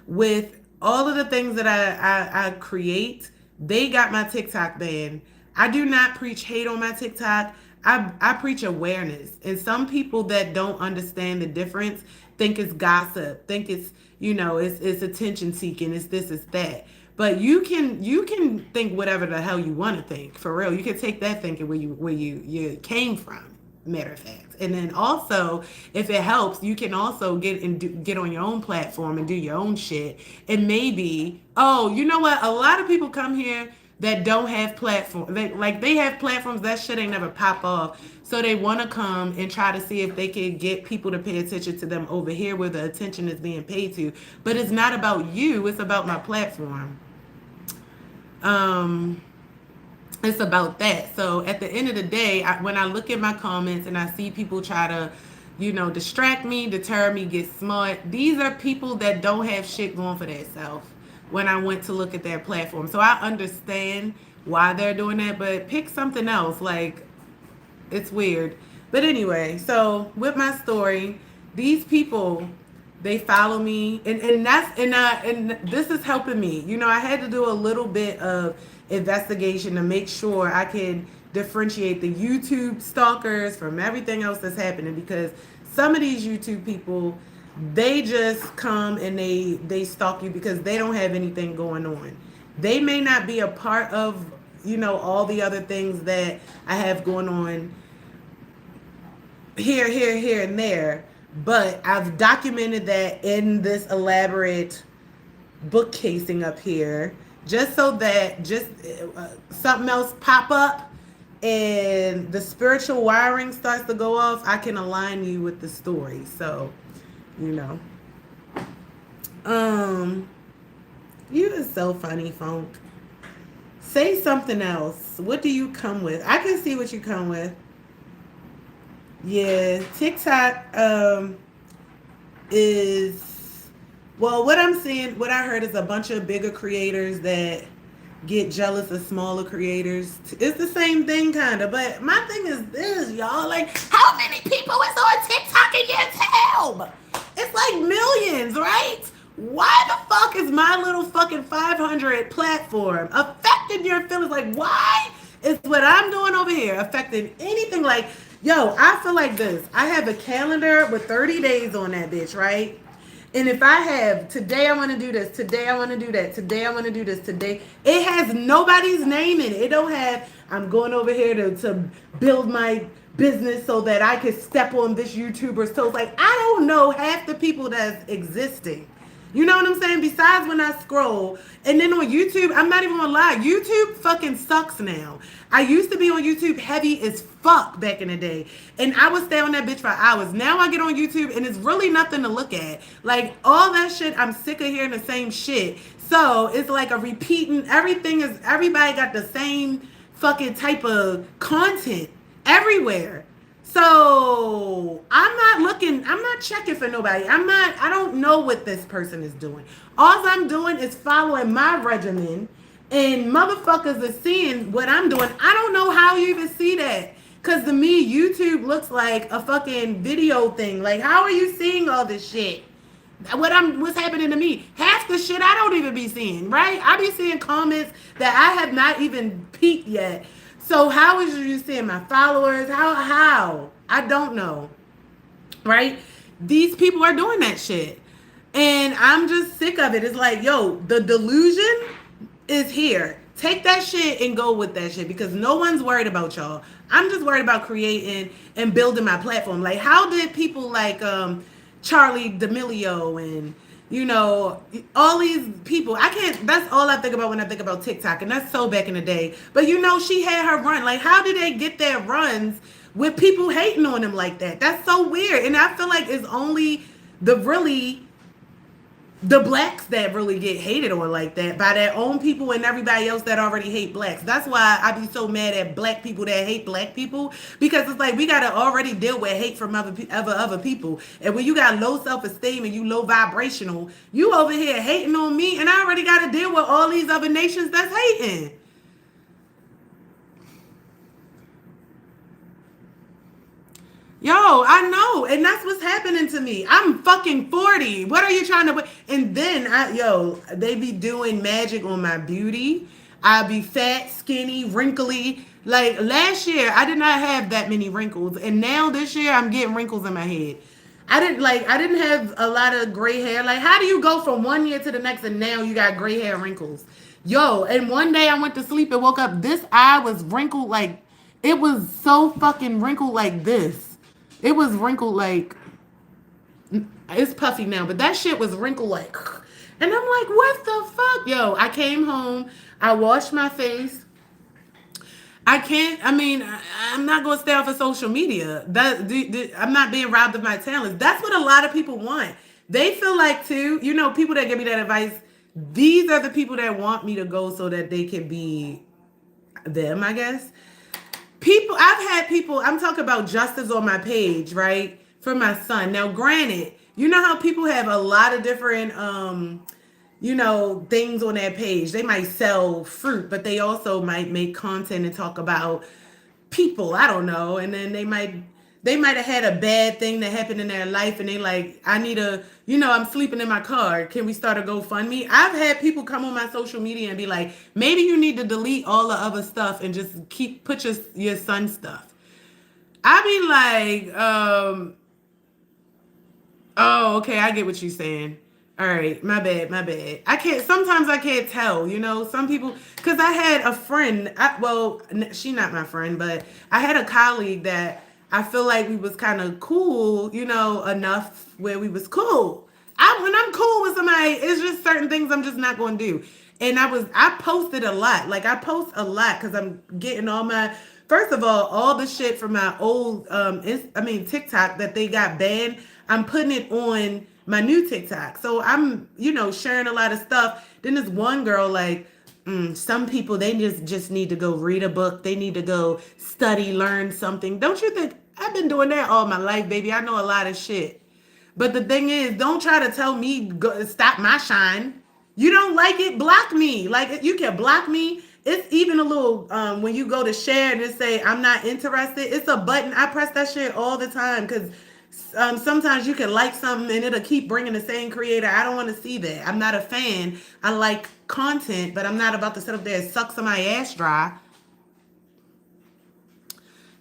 with all of the things that I create, they got my TikTok banned. I do not preach hate on my TikTok. I preach awareness. And some people that don't understand the difference think it's gossip, think it's, you know, it's attention seeking, it's this, it's that. But you can think whatever the hell you want to think. For real. You can take that thinking where you came from, matter of fact. And then also, if it helps, you can also get on your own platform and do your own shit. And maybe, oh, you know what? A lot of people come here that don't have platform. They have platforms that shit ain't never pop off. So they want to come and try to see if they can get people to pay attention to them over here where the attention is being paid to. But it's not about you. It's about my platform. Um, it's about that. So at the end of the day, when I look at my comments and I see people try to, distract me, deter me, get smart, these are people that don't have shit going for themselves when I went to look at their platform. So I understand why they're doing that, but pick something else. Like, it's weird. But anyway, so with my story, these people, they follow me, and this is helping me. I had to do a little bit of investigation to make sure I can differentiate the YouTube stalkers from everything else that's happening, because some of these YouTube people, they just come and they stalk you because they don't have anything going on. They may not be a part of all the other things that I have going on here, and there. But I've documented that in this elaborate bookcasing up here, just so that just something else pop up and the spiritual wiring starts to go off, I can align you with the story. So, you know, um, you is so funny, Funk. Say something else. What do you come with? I can see what you come with. Yeah, TikTok is, well, what I'm seeing, what I heard is a bunch of bigger creators that get jealous of smaller creators. It's the same thing, kind of. But my thing is this, y'all. Like, how many people is on TikTok in YouTube? It's like millions, right? Why the fuck is my little fucking 500 platform affecting your feelings? Like, why is what I'm doing over here affecting anything? Like, yo, I feel like this. I have a calendar with 30 days on that bitch, right? And if I have today, I want to do this. Today, I want to do that. Today, I want to do this. Today, it has nobody's name in it. It don't have. I'm going over here to build my business so that I could step on this YouTuber's toes. Like, I don't know half the people that's existing. You know what I'm saying? Besides when I scroll. And then on YouTube, I'm not even gonna lie, YouTube fucking sucks now. I used to be on YouTube heavy as fuck back in the day. And I would stay on that bitch for hours. Now I get on YouTube and it's really nothing to look at. Like, all that shit, I'm sick of hearing the same shit. So it's like a repeating, everybody got the same fucking type of content everywhere. So I'm not checking for nobody. I don't know what this person is doing. All I'm doing is following my regimen, and motherfuckers are seeing what I'm doing. I don't know how you even see that. Cause to me, YouTube looks like a fucking video thing. Like, how are you seeing all this shit? What's happening to me? Half the shit I don't even be seeing, right? I be seeing comments that I have not even peeked yet. So how is you seeing my followers? How? I don't know. Right? These people are doing that shit. And I'm just sick of it. It's like, yo, the delusion is here. Take that shit and go with that shit, because no one's worried about y'all. I'm just worried about creating and building my platform. Like, how did people like Charlie D'Amelio and all these people, I can't, that's all I think about when I think about TikTok, and that's so back in the day. But she had her run. Like, how did they get their runs with people hating on them like that? That's so weird. And I feel like it's only the blacks that really get hated on like that by their own people and everybody else that already hate blacks. That's why I be so mad at black people that hate black people, because it's like we gotta already deal with hate from other people. And when you got low self-esteem and you low vibrational, you over here hating on me, and I already gotta deal with all these other nations that's hating. Yo, I know, and that's what's happening to me. I'm fucking 40. What are you trying to? And then they be doing magic on my beauty. I be fat, skinny, wrinkly. Like last year, I did not have that many wrinkles, and now this year, I'm getting wrinkles in my head. I didn't have a lot of gray hair. Like, how do you go from one year to the next and now you got gray hair and wrinkles? Yo, and one day I went to sleep and woke up. This eye was wrinkled like, it was so fucking wrinkled like this. It was wrinkled like, it's puffy now, but that shit was wrinkled like, And I'm like, what the fuck? Yo, I came home, I washed my face. I can't. I mean, I'm not going to stay off of social media. I'm not being robbed of my talents. That's what a lot of people want. They feel like too. You know, people that give me that advice. These are the people that want me to go so that they can be them. I guess people. I've had people. I'm talking about justice on my page, right? For my son. Now, granted, you know how people have a lot of different things on that page. They might sell fruit, but they also might make content and talk about people. I don't know. And then they might have had a bad thing that happened in their life and they like, I need I'm sleeping in my car. Can we start a GoFundMe? I've had people come on my social media and be like, maybe you need to delete all the other stuff and just put your son stuff. I be like, oh, okay, I get what you're saying. All right, my bad, my bad. Sometimes I can't tell, some people, because I had a friend, she not my friend, but I had a colleague that I feel like we was kind of cool, enough where we was cool. When I'm cool with somebody, it's just certain things I'm just not going to do. And I posted a lot. Like I post a lot because I'm getting first of all the shit from my old, TikTok that they got banned. I'm putting it on my new TikTok. So I'm, sharing a lot of stuff. Then this one girl like, some people they just need to go read a book. They need to go study, learn something. Don't you think I've been doing that all my life, baby? I know a lot of shit. But the thing is, don't try to tell me stop my shine. You don't like it, block me. Like you can block me. It's even a little when you go to share and it say I'm not interested. It's a button. I press that shit all the time because sometimes you can like something and it'll keep bringing the same creator. I don't want to see that. I'm not a fan. I like content, but I'm not about to sit up there and suck somebody's ass dry.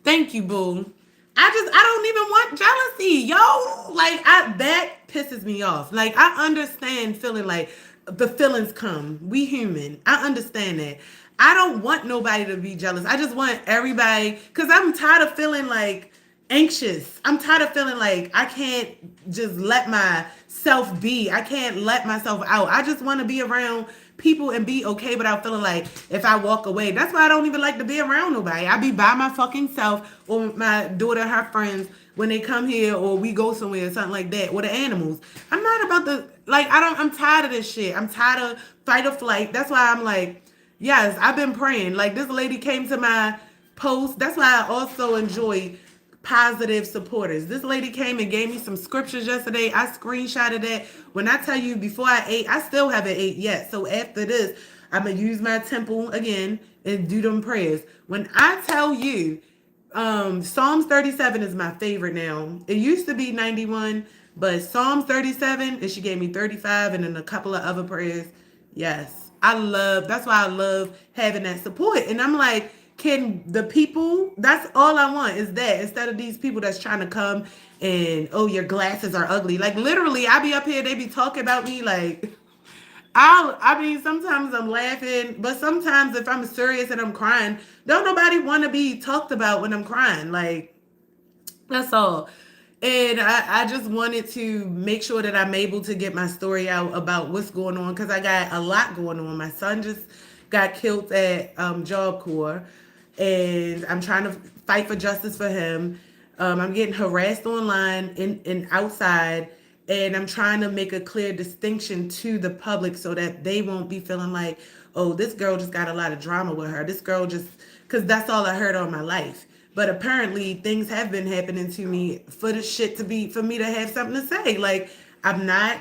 Thank you, boo. I don't even want jealousy, yo. That pisses me off. Like I understand feeling like the feelings come. We human. I understand that. I don't want nobody to be jealous. I just want everybody because I'm tired of feeling like anxious. I'm tired of feeling like I can't just let myself be. I can't let myself out. I just want to be around people and be okay without feeling like if I walk away. That's why I don't even like to be around nobody. I be by my fucking self or my daughter and her friends when they come here or we go somewhere or something like that. Or the animals. I'm not about to I'm tired of this shit. I'm tired of fight or flight. That's why I'm like, yes, I've been praying. Like this lady came to my post. That's why I also enjoy positive supporters. This lady came and gave me some scriptures yesterday. I screenshotted that. When I tell you before I ate, I still haven't ate yet. So after this, I'm going to use my temple again and do them prayers. When I tell you, Psalms 37 is my favorite now. It used to be 91, but Psalms 37, and she gave me 35 and then a couple of other prayers. Yes. That's why I love having that support. And I'm like, can the people, that's all I want is that instead of these people that's trying to come and, oh, your glasses are ugly. Like literally, I be up here, they be talking about me like, sometimes I'm laughing, but sometimes if I'm serious and I'm crying, don't nobody want to be talked about when I'm crying. Like, that's all. And I just wanted to make sure that I'm able to get my story out about what's going on because I got a lot going on. My son just got killed at Job Corps, and I'm trying to fight for justice for him. I'm getting harassed online and outside, and I'm trying to make a clear distinction to the public so that they won't be feeling like, oh, this girl just got a lot of drama with her. This girl just, because that's all I heard all my life. But apparently things have been happening to me for the shit for me to have something to say. Like I'm not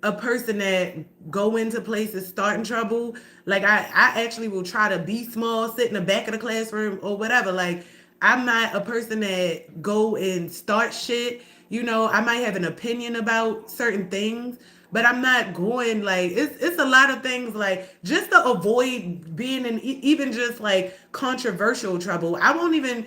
a person that go into places starting trouble. Like I actually will try to be small, sit in the back of the classroom or whatever. Like I'm not a person that go and start shit. I might have an opinion about certain things, but I'm not going like it's a lot of things like just to avoid being in even just like controversial trouble. I won't even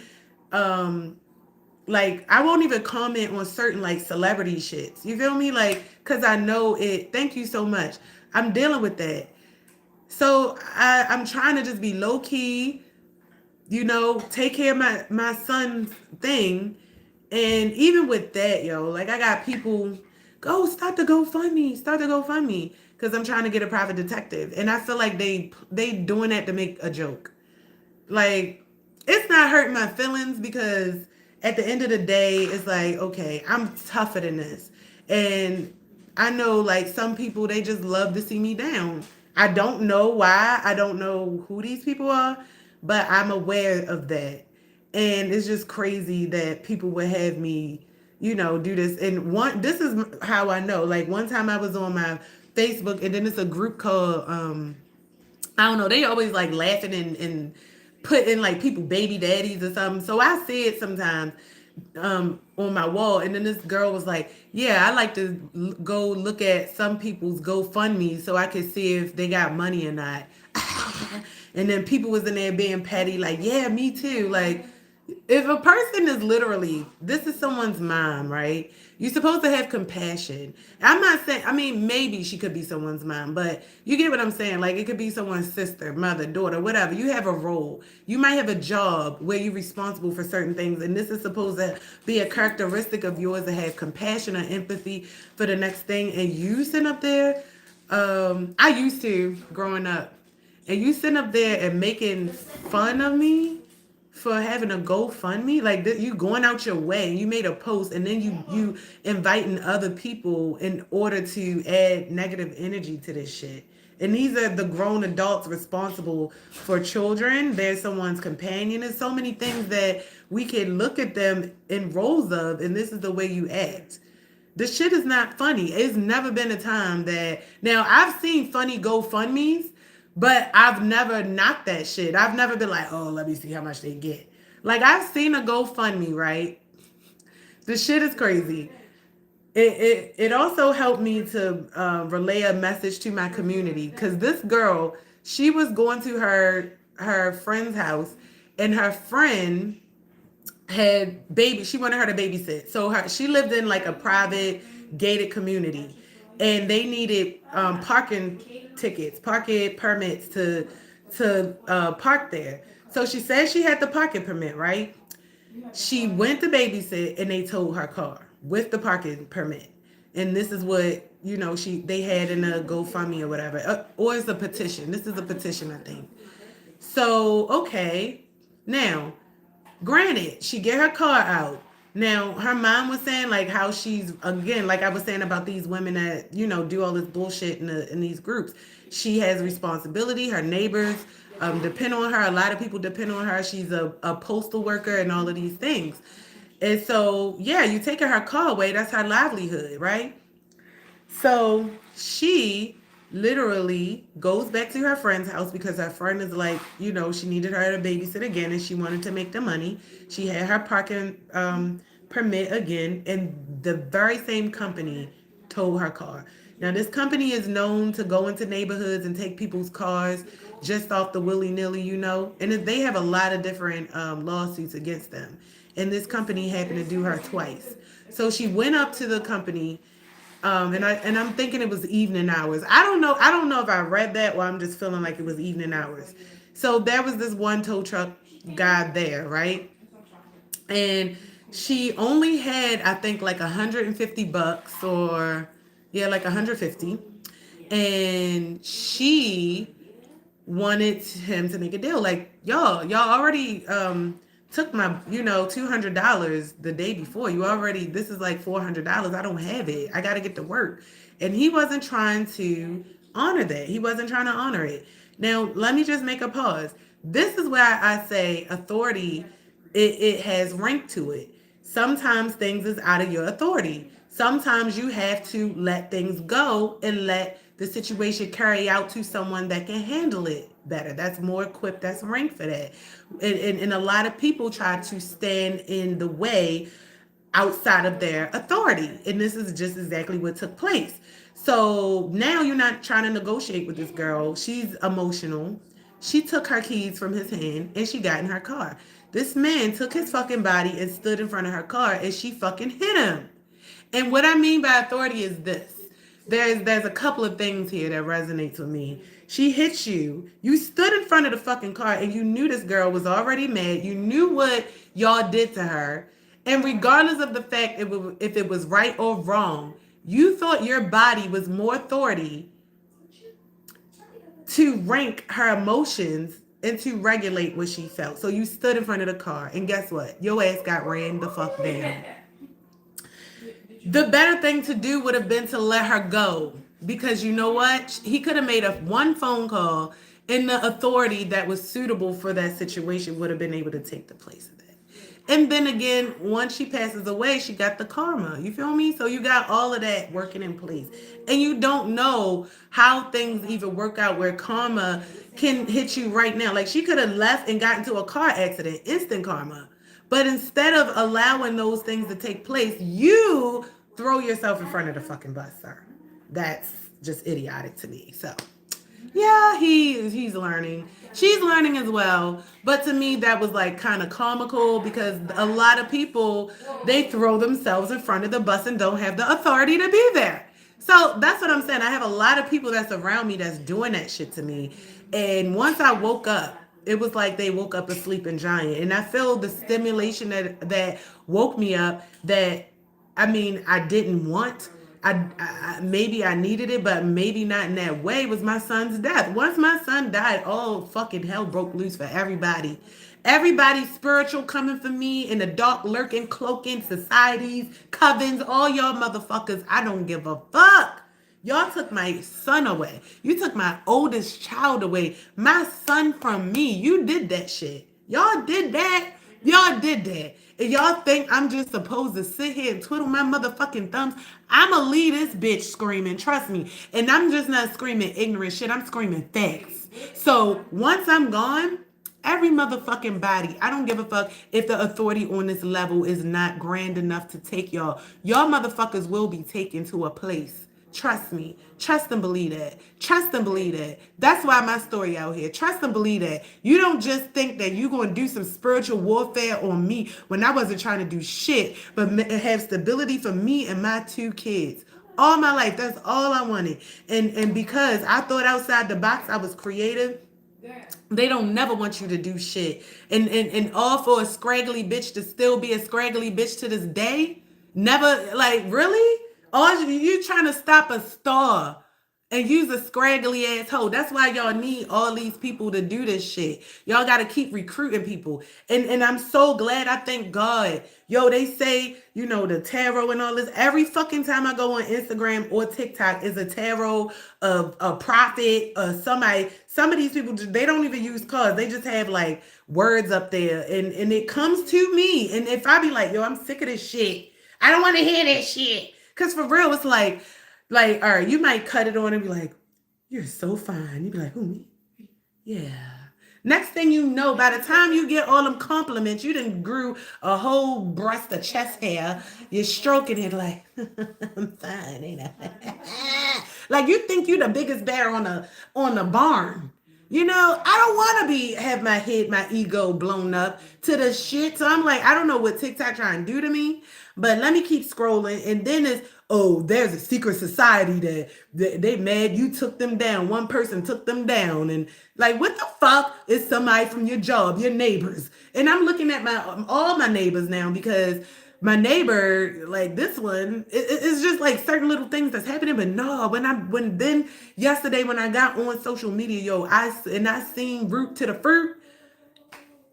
comment on certain like celebrity shits. You feel me? Like, cause I know it. Thank you so much. I'm dealing with that. So I'm trying to just be low key, take care of my son's thing. And even with that, yo, like I got people start to GoFundMe. because I'm trying to get a private detective, and I feel like they doing that to make a joke. Like, it's not hurting my feelings because at the end of the day, it's like, okay, I'm tougher than this. And I know like some people, they just love to see me down. I don't know why. I don't know who these people are, but I'm aware of that. And it's just crazy that people would have me, do this. And this is how I know. Like one time I was on my Facebook, and then it's a group called I don't know. They always like laughing and putting like people baby daddies or something. So I see it sometimes on my wall, and then this girl was like, "Yeah, I like to go look at some people's GoFundMe so I can see if they got money or not." And then people was in there being petty, like, "Yeah, me too." Like, if a person is literally, this is someone's mom, right? You're supposed to have compassion. I'm not saying, I mean, maybe she could be someone's mom, but you get what I'm saying. Like, it could be someone's sister, mother, daughter, whatever. You have a role. You might have a job where you're responsible for certain things, and this is supposed to be a characteristic of yours to have compassion or empathy for the next thing. And you sitting up there, I used to growing up, and you sitting up there and making fun of me for having a GoFundMe, like you going out your way. You made a post, and then you inviting other people in order to add negative energy to this shit. And these are the grown adults responsible for children. They're someone's companion. There's so many things that we can look at them in roles of, and this is the way you act. This shit is not funny. It's never been a time that, now I've seen funny GoFundMe's, but I've never knocked that shit. I've never been like, oh, let me see how much they get. Like, I've seen a GoFundMe, right? The shit is crazy. It also helped me to relay a message to my community, because this girl, she was going to her friend's house, and her friend had baby. She wanted her to babysit, so she lived in like a private gated community, and they needed parking tickets, parking permits to park there. So she said she had the parking permit, right? She went to babysit, and they towed her car with the parking permit. And this is what they had in a GoFundMe or whatever, or it's a petition. This is a petition, I think. So okay, now granted, she get her car out. Now, her mom was saying like how she's, again, like I was saying about these women that do all this bullshit in these groups. She has responsibility. Her neighbors depend on her. A lot of people depend on her. She's a postal worker and all of these things. And so, yeah, you taking her car away. That's her livelihood, right? So she literally goes back to her friend's house because her friend is like, she needed her to babysit again, and she wanted to make the money. She had her parking permit again, and the very same company towed her car. Now, this company is known to go into neighborhoods and take people's cars just off the willy nilly, and they have a lot of different lawsuits against them. And this company happened to do her twice. So she went up to the company, and I'm thinking it was evening hours. I don't know. I don't know if I read that, or I'm just feeling like it was evening hours. So there was this one tow truck guy there, right? And she only had, I think, like $150, or yeah, like 150. And she wanted him to make a deal. Like, y'all already took my, $200 the day before. This is like $400. I don't have it. I got to get to work. And he wasn't trying to honor that. He wasn't trying to honor it. Now, let me just make a pause. This is where I say authority, it has rank to it. Sometimes things is out of your authority. Sometimes you have to let things go and let the situation carry out to someone that can handle it better. That's more equipped, that's ranked for that. And a lot of people try to stand in the way outside of their authority. And this is just exactly what took place. So now you're not trying to negotiate with this girl. She's emotional. She took her keys from his hand, and she got in her car. This man took his fucking body and stood in front of her car, and she fucking hit him. And what I mean by authority is this. There's a couple of things here that resonates with me. She hit you. You stood in front of the fucking car, and you knew this girl was already mad. You knew what y'all did to her. And regardless of the fact if it was right or wrong, you thought your body was more authority to rank her emotions and to regulate what she felt. So you stood in front of the car, and guess what? Your ass got ran the fuck down. The better thing to do would have been to let her go, because you know what? He could have made a one phone call, and the authority that was suitable for that situation would have been able to take the place of that. And then again, once she passes away, she got the karma. You feel me? So you got all of that working in place. And you don't know how things even work out where karma can hit you right now. Like she could have left and got into a car accident, instant karma. But instead of allowing those things to take place, you throw yourself in front of the fucking bus, sir. That's just idiotic to me. So yeah, he's learning. She's learning as well. But to me, that was like kind of comical because a lot of people they throw themselves in front of the bus and don't have the authority to be there. So that's what I'm saying. I have a lot of people that's around me that's doing that shit to me. And once I woke up, it was like they woke up a sleeping giant. And I feel the stimulation that woke me up that I mean, I didn't want. Maybe I needed it, but maybe not in that way. Was my son's death. Once my son died, all fucking hell broke loose for everybody. Everybody spiritual coming for me in the dark, lurking, cloaking societies, covens, all y'all motherfuckers. I don't give a fuck. Y'all took my son away. You took my oldest child away. My son from me. You did that shit. Y'all did that. Y'all did that. And y'all think I'm just supposed to sit here and twiddle my motherfucking thumbs? I'ma leave this bitch screaming, trust me. And I'm just not screaming ignorant shit. I'm screaming facts. So once I'm gone, every motherfucking body, I don't give a fuck if the authority on this level is not grand enough to take y'all. Y'all motherfuckers will be taken to a place. Trust me. Trust and believe that. Trust and believe that. That's why my story out here. Trust and believe that. You don't just think that you're going to do some spiritual warfare on me when I wasn't trying to do shit, but have stability for me and my two kids. All my life. That's all I wanted. And because I thought outside the box, I was creative. They don't never want you to do shit. And all for a scraggly bitch to still be a scraggly bitch to this day? Never, like, really? All you trying to stop a star and use a scraggly ass hoe. That's why y'all need all these people to do this shit. Y'all got to keep recruiting people. And I'm so glad. I thank God. Yo, they say, you know, the tarot and all this. Every fucking time I go on Instagram or TikTok is a tarot, a prophet, somebody. Some of these people, they don't even use cards. They just have like words up there. And it comes to me. And if I be like, yo, I'm sick of this shit. I don't want to hear that shit. Because for real, it's like, all right, you might cut it on and be like, you're so fine. You be like, who, me? Yeah. Next thing you know, by the time you get all them compliments, you done grew a whole breast of chest hair. You're stroking it like, I'm fine, ain't I? Like you think you the biggest bear on the barn. You know, I don't want to have my head, my ego blown up to the shit. So I'm like, I don't know what TikTok trying to do to me, but let me keep scrolling. And then it's, oh, there's a secret society that they mad you took them down. One person took them down. And like, what the fuck is somebody from your job, your neighbors? And I'm looking at all my neighbors now because my neighbor, like this one, it's just like certain little things that's happening. But no, when then yesterday when I got on social media, yo, I seen root to the fruit.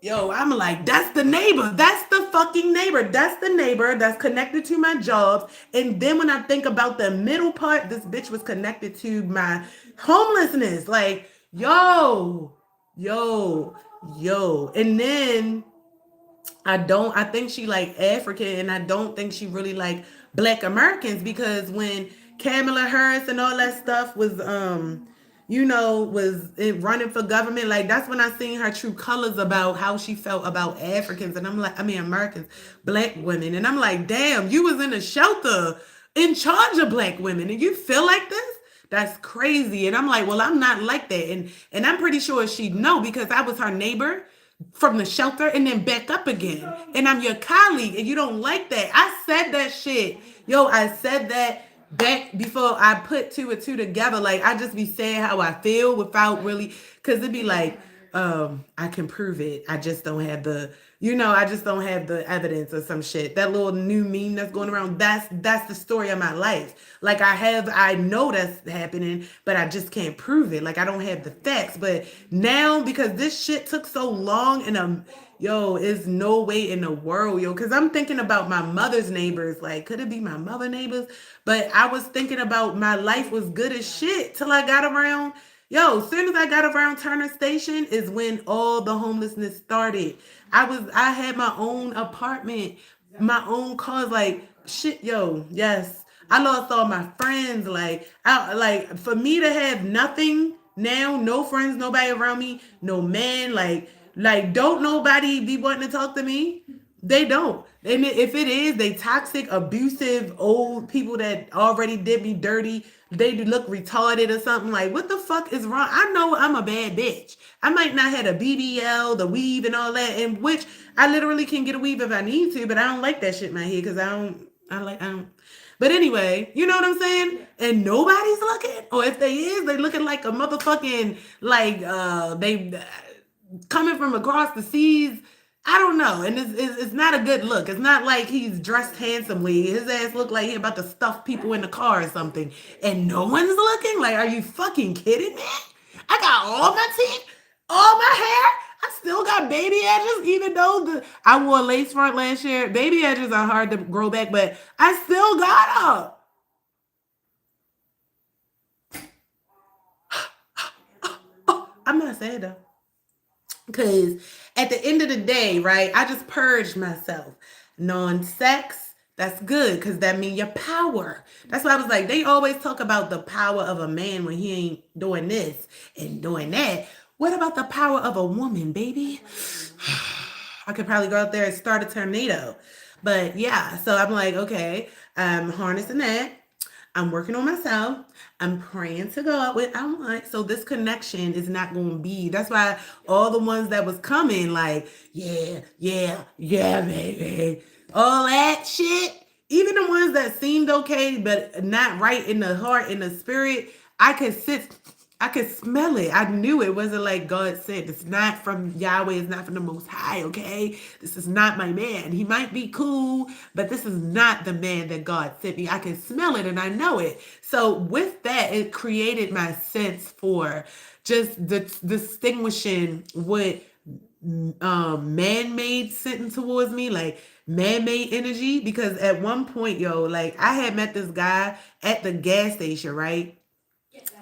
Yo, I'm like, that's the neighbor. That's the fucking neighbor. That's the neighbor that's connected to my jobs. And then when I think about the middle part, this bitch was connected to my homelessness. Like, yo, yo, yo. And then I think she like African, and I don't think she really like Black Americans, because when Kamala Harris and all that stuff was was running for government, like that's when I seen her true colors about how she felt about Africans. And I'm like, I mean Americans, Black women. And I'm like, damn, you was in a shelter in charge of Black women and you feel like this? That's crazy. And I'm like, well, I'm not like that. And I'm pretty sure she'd know because I was her neighbor from the shelter and then back up again. And I'm your colleague and you don't like that. I said that shit. Yo, I said that back before I put two and two together. Like, I just be saying how I feel without really, because it'd be like, I can prove it. I just don't have the, I just don't have the evidence or some shit. That little new meme that's going around, that's the story of my life. Like I know that's happening, but I just can't prove it. Like I don't have the facts. But now because this shit took so long and yo, is no way in the world, yo. Cause I'm thinking about my mother's neighbors. Like, could it be my mother neighbors? But I was thinking about my life was good as shit till I got around. Yo, as soon as I got around Turner Station is when all the homelessness started. I had my own apartment, my own cars, like shit, yo, yes. I lost all my friends. Like for me to have nothing now, no friends, nobody around me, no man, like don't nobody be wanting to talk to me. They don't. And if it is, they toxic, abusive, old people that already did me dirty. They look retarded or something. Like, what the fuck is wrong? I know I'm a bad bitch. I might not have a BBL, the weave, and all that, in which I literally can get a weave if I need to, but I don't like that shit in my head because I don't. But anyway, you know what I'm saying? And nobody's looking, or if they is, they looking like a motherfucking they coming from across the seas. I don't know, and it's not a good look. It's not like he's dressed handsomely. His ass look like he about to stuff people in the car or something, and no one's looking. Like, are you fucking kidding me? I got all my teeth, all my hair. I still got baby edges, even though I wore a lace front last year. Baby edges are hard to grow back, but I still got them. I'm not sad though. Because at the end of the day, right, I just purged myself. Non sex, that's good because that means your power. That's why I was like, they always talk about the power of a man when he ain't doing this and doing that. What about the power of a woman, baby? I could probably go out there and start a tornado. But yeah, so I'm like, okay, I'm harnessing that. I'm working on myself. I'm praying to God what I want. So this connection is not going to be. That's why all the ones that was coming, like, yeah, yeah, yeah, baby. All that shit. Even the ones that seemed okay, but not right in the heart, in the spirit, I could sit, I could smell it. I knew it wasn't like God said. It's not from Yahweh. It's not from the Most High, okay? This is not my man. He might be cool, but this is not the man that God sent me. I can smell it and I know it. So with that, it created my sense for just distinguishing what man-made sitting towards me, like man-made energy. Because at one point, yo, like I had met this guy at the gas station, right?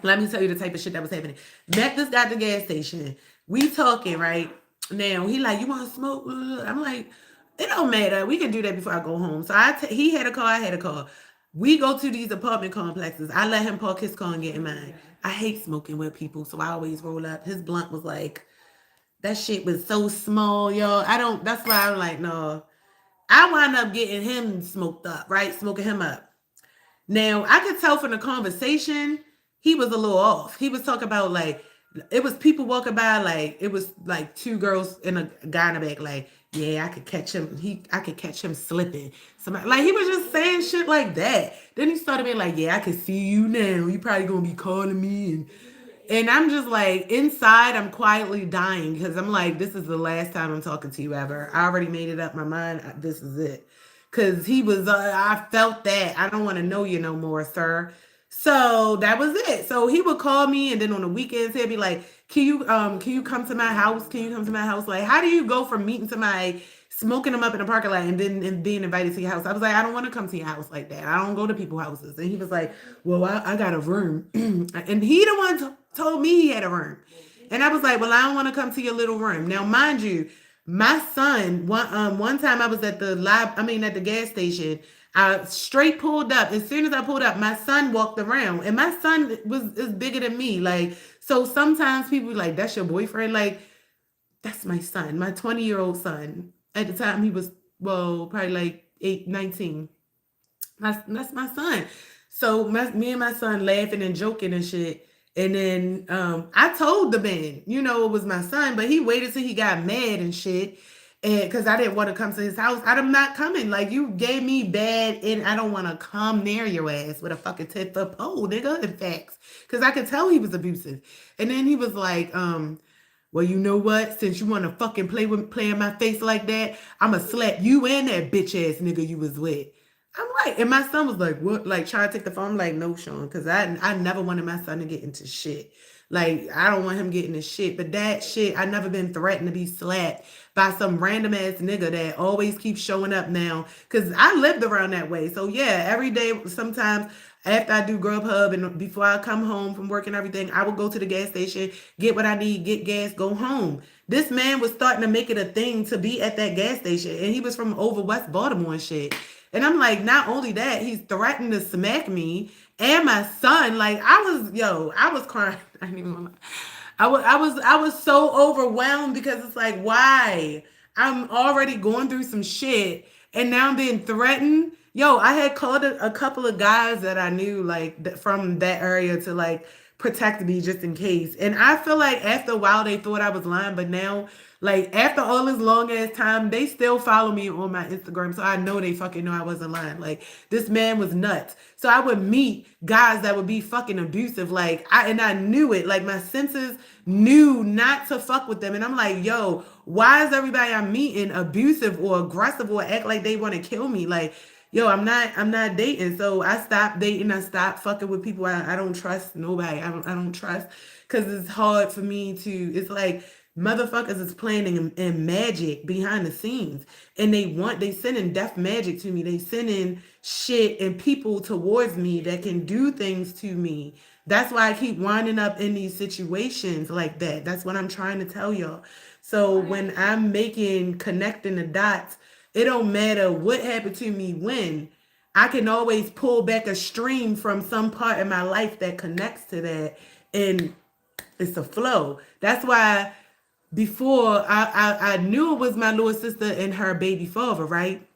Let me tell you the type of shit that was happening. Met this guy at the gas station. We talking, right? Now he like, you want to smoke? I'm like, it don't matter. We can do that before I go home. So he had a car, I had a car. We go to these apartment complexes. I let him park his car and get in mine. I hate smoking with people, so I always roll up. His blunt was like, that shit was so small, yo. I don't. That's why I'm like, no. I wound up getting him smoked up, right? Smoking him up. Now I could tell from the conversation he was a little off. He was talking about like it was people walking by, like it was like two girls and a guy in the back, like, yeah, I could catch him. I could catch him slipping. Somebody like he was just saying shit like that. Then he started being like, yeah, I can see you now. You probably gonna be calling me and I'm just like, inside, I'm quietly dying because I'm like, this is the last time I'm talking to you ever. I already made it up my mind. This is it. Because he was, I felt that. I don't want to know you no more, sir. So that was it. So he would call me, and then on the weekends he'd be like, can you come to my house? Can you come to my house? Like, how do you go from meeting somebody, smoking them up in the parking lot, and then and being invited to your house? I was like, I don't want to come to your house like that. I don't go to people's houses. And he was like, well, I got a room, and he the one told me he had a room, and I was like, well, I don't want to come to your little room. Now, mind you, my son, one time I was at the at the gas station. I straight pulled up. As soon as I pulled up, my son walked around, and my son is bigger than me. Like, so sometimes people be like, "That's your boyfriend?" Like, that's my son, my 20-year-old son. At the time, he was probably like 19. That's my son. So me and my son laughing and joking and shit. And then I told the man, it was my son, but he waited till he got mad and shit. And because I didn't want to come to his house, I'm not coming. Like, you gave me bad, and I don't want to come near your ass with a fucking 10-foot pole, nigga. In facts, because I could tell he was abusive. And then he was like, Well, you know what? Since you want to fucking play in my face like that, I'ma slap you and that bitch ass nigga you was with. I'm like, and my son was like, what? Like, trying to take the phone. I'm like, no, Sean, because I never wanted my son to get into shit. Like, I don't want him getting into shit. But that shit, I never been threatened to be slapped by some random ass nigga that always keeps showing up now. Because I lived around that way. So, yeah, every day, sometimes after I do Grubhub and before I come home from work and everything, I will go to the gas station, get what I need, get gas, go home. This man was starting to make it a thing to be at that gas station, and he was from over West Baltimore and shit. And I'm like, not only that, he's threatened to smack me and my son. Like, I was crying. I didn't even want to. I was so overwhelmed because it's like, why? I'm already going through some shit, and now I'm being threatened. Yo, I had called a couple of guys that I knew like from that area to like protect me just in case. And I feel like after a while they thought I was lying, but now like after all this long ass time, they still follow me on my Instagram, so I know they fucking know I wasn't lying. Like this man was nuts. So I would meet guys that would be fucking abusive, like I knew it. Like my senses knew not to fuck with them, and I'm like, yo, why is everybody I'm meeting abusive or aggressive or act like they want to kill me? Like, yo, I'm not dating. So I stopped dating. I stopped fucking with people. I don't trust nobody. I don't trust because it's hard for me to. It's like motherfuckers is planning and magic behind the scenes, and they sending death magic to me. They sending shit and people towards me that can do things to me. That's why I keep winding up in these situations like that. That's what I'm trying to tell y'all. So when I'm making connecting the dots, it don't matter what happened to me when. I can always pull back a stream from some part in my life that connects to that, and it's a flow. That's why before I knew it was my little sister and her baby father, right?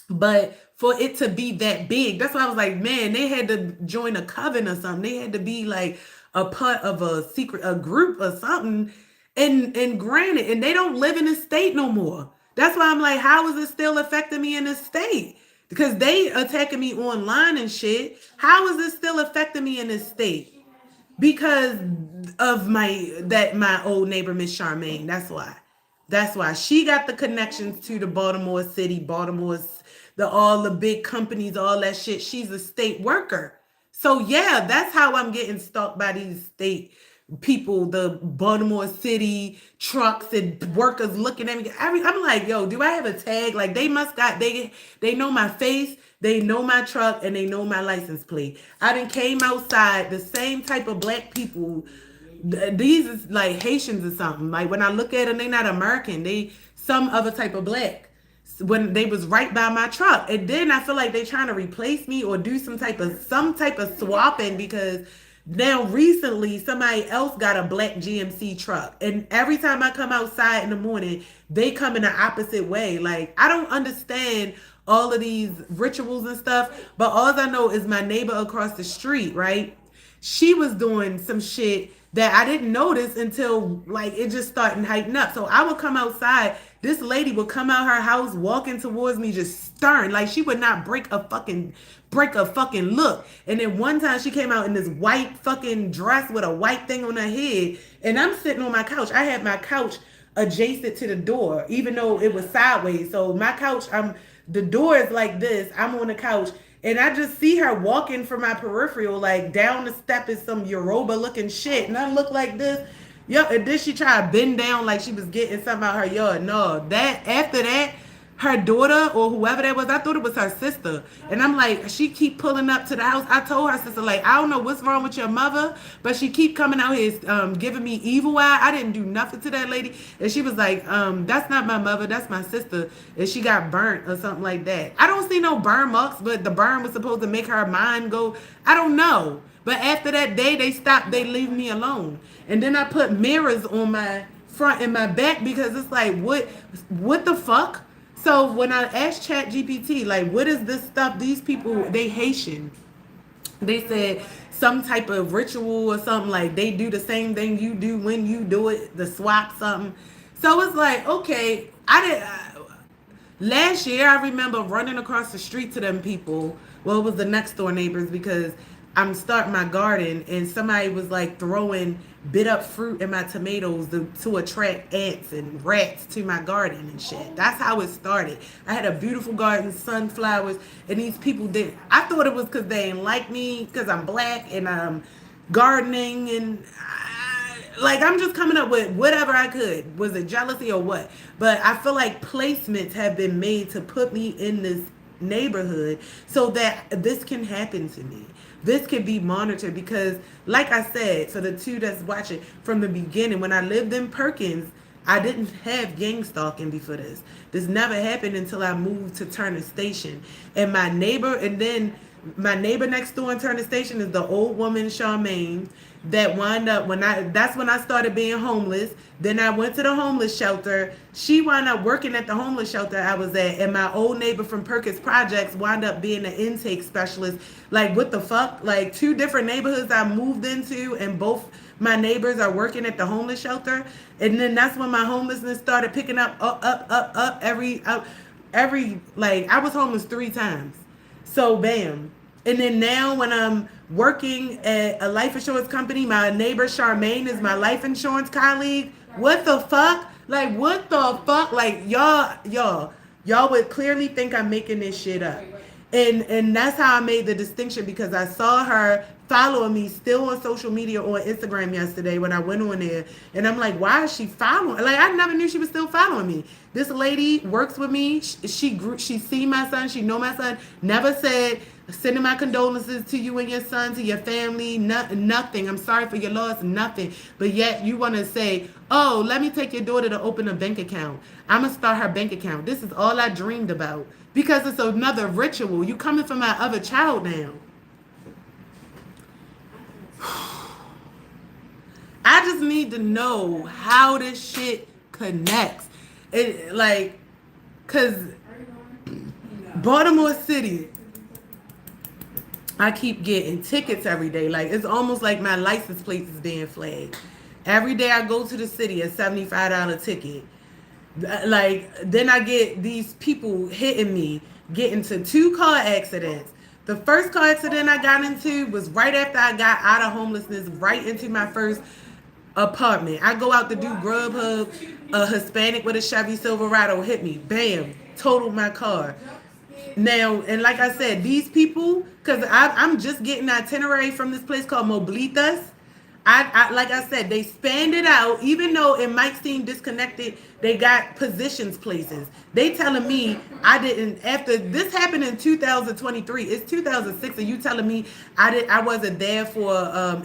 But for it to be that big, that's why I was like, man, they had to join a coven or something. They had to be like a part of a group or something. And granted, and they don't live in the state no more. That's why I'm like, how is it still affecting me in the state? Because they attacking me online and shit. How is it still affecting me in this state? Because of my old neighbor Miss Charmaine. That's why she got the connections to the Baltimore City, Baltimore's, the all the big companies, all that shit. She's a state worker. So yeah, that's how I'm getting stalked by these state people, the Baltimore City trucks and workers looking at me. I'm like, yo, do I have a tag? Like they know my face, they know my truck, and they know my license plate. I done came outside the same type of black people. These is like Haitians or something. Like when I look at them, they not American. They some other type of black. When they was right by my truck, and then I feel like they trying to replace me or do some type of swapping because now recently somebody else got a black GMC truck, and every time I come outside in the morning, they come in the opposite way. Like I don't understand all of these rituals and stuff, but all I know is my neighbor across the street, right? She was doing some shit that I didn't notice until like it just started heightening up. So I would come outside. This lady would come out her house walking towards me just stern. Like she would not break a fucking look. And then one time she came out in this white fucking dress with a white thing on her head. And I'm sitting on my couch. I had my couch adjacent to the door, even though it was sideways. So my couch, the door is like this. I'm on the couch. And I just see her walking from my peripheral, like down the step is some Yoruba looking shit. And I look like this. Yo, and then she tried to bend down like she was getting something out her yard. No, that after that, her daughter or whoever that was, I thought it was her sister. And I'm like, she keep pulling up to the house. I told her sister, like, I don't know what's wrong with your mother, but she keep coming out here giving me evil eye. I didn't do nothing to that lady. And she was like, that's not my mother, that's my sister. And she got burnt or something like that. I don't see no burn marks, but the burn was supposed to make her mind go, I don't know. But after that day, they stopped, they leave me alone. And then I put mirrors on my front and my back because it's like, what the fuck? So when I asked Chat GPT, like, what is this stuff? These people, they Haitian. They said some type of ritual or something, like they do the same thing you do when you do it, the swap something. So it's like, okay, last year, I remember running across the street to them people. Well, it was the next door neighbors because I'm starting my garden and somebody was like throwing bit up fruit and my tomatoes to attract ants and rats to my garden and shit. That's how it started. I had a beautiful garden, sunflowers, and these people did. I thought it was because they didn't like me because I'm black and I'm gardening and like I'm just coming up with whatever I could. Was it jealousy or what? But I feel like placements have been made to put me in this neighborhood so that this can happen to me. This can be monitored because, like I said, for the two that's watching from the beginning, when I lived in Perkins, I didn't have gang stalking before this. This never happened until I moved to Turner Station. And my neighbor next door in Turner Station is the old woman Charmaine that wound up that's when I started being homeless. Then I went to the homeless shelter. She wound up working at the homeless shelter I was at, and my old neighbor from Perkins Projects wound up being an intake specialist. Like what the fuck? Like two different neighborhoods I moved into, and both my neighbors are working at the homeless shelter. And then that's when my homelessness started picking up every like I was homeless 3 times. So bam. And then now when I'm working at a life insurance company, my neighbor Charmaine is my life insurance colleague. What the fuck? Like what the fuck? Like y'all would clearly think I'm making this shit up. And that's how I made the distinction because I saw her following me still on social media on Instagram yesterday when I went on there, and I'm like, why is she following? Like I never knew she was still following me. This lady works with me. She seen my son. She know my son. Never said sending my condolences to you and your son, to your family. Nothing. I'm sorry for your loss. Nothing. But yet you want to say, oh, let me take your daughter to open a bank account. I'm gonna start her bank account. This is all I dreamed about because it's another ritual. You coming for my other child now. I just need to know how this shit connects. It like, cause Baltimore City, I keep getting tickets every day. Like it's almost like my license plate is being flagged. Every day I go to the city, a $75 ticket. Like then I get these people hitting me, getting to 2 car accidents. The first car accident I got into was right after I got out of homelessness, right into my first apartment. I go out to do Grubhub. A Hispanic with a Chevy Silverado hit me. Bam, totaled my car. Now, and like I said, these people, because I'm just getting an itinerary from this place called Moblitas. Like I said, they spanned it out. Even though it might seem disconnected, they got positions places. They telling me I didn't. After this happened in 2023, it's 2006, and you telling me I wasn't there for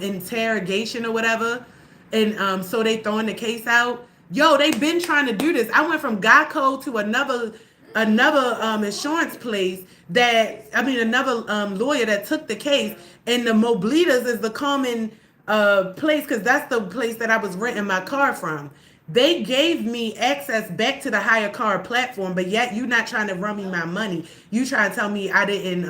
interrogation or whatever, and so they throwing the case out. Yo, they been trying to do this. I went from Geico to another insurance place another lawyer that took the case, and the Moblitas is the common place because that's the place that I was renting my car from. They gave me access back to the higher car platform, but yet you not trying to run me my money. You trying to tell me I didn't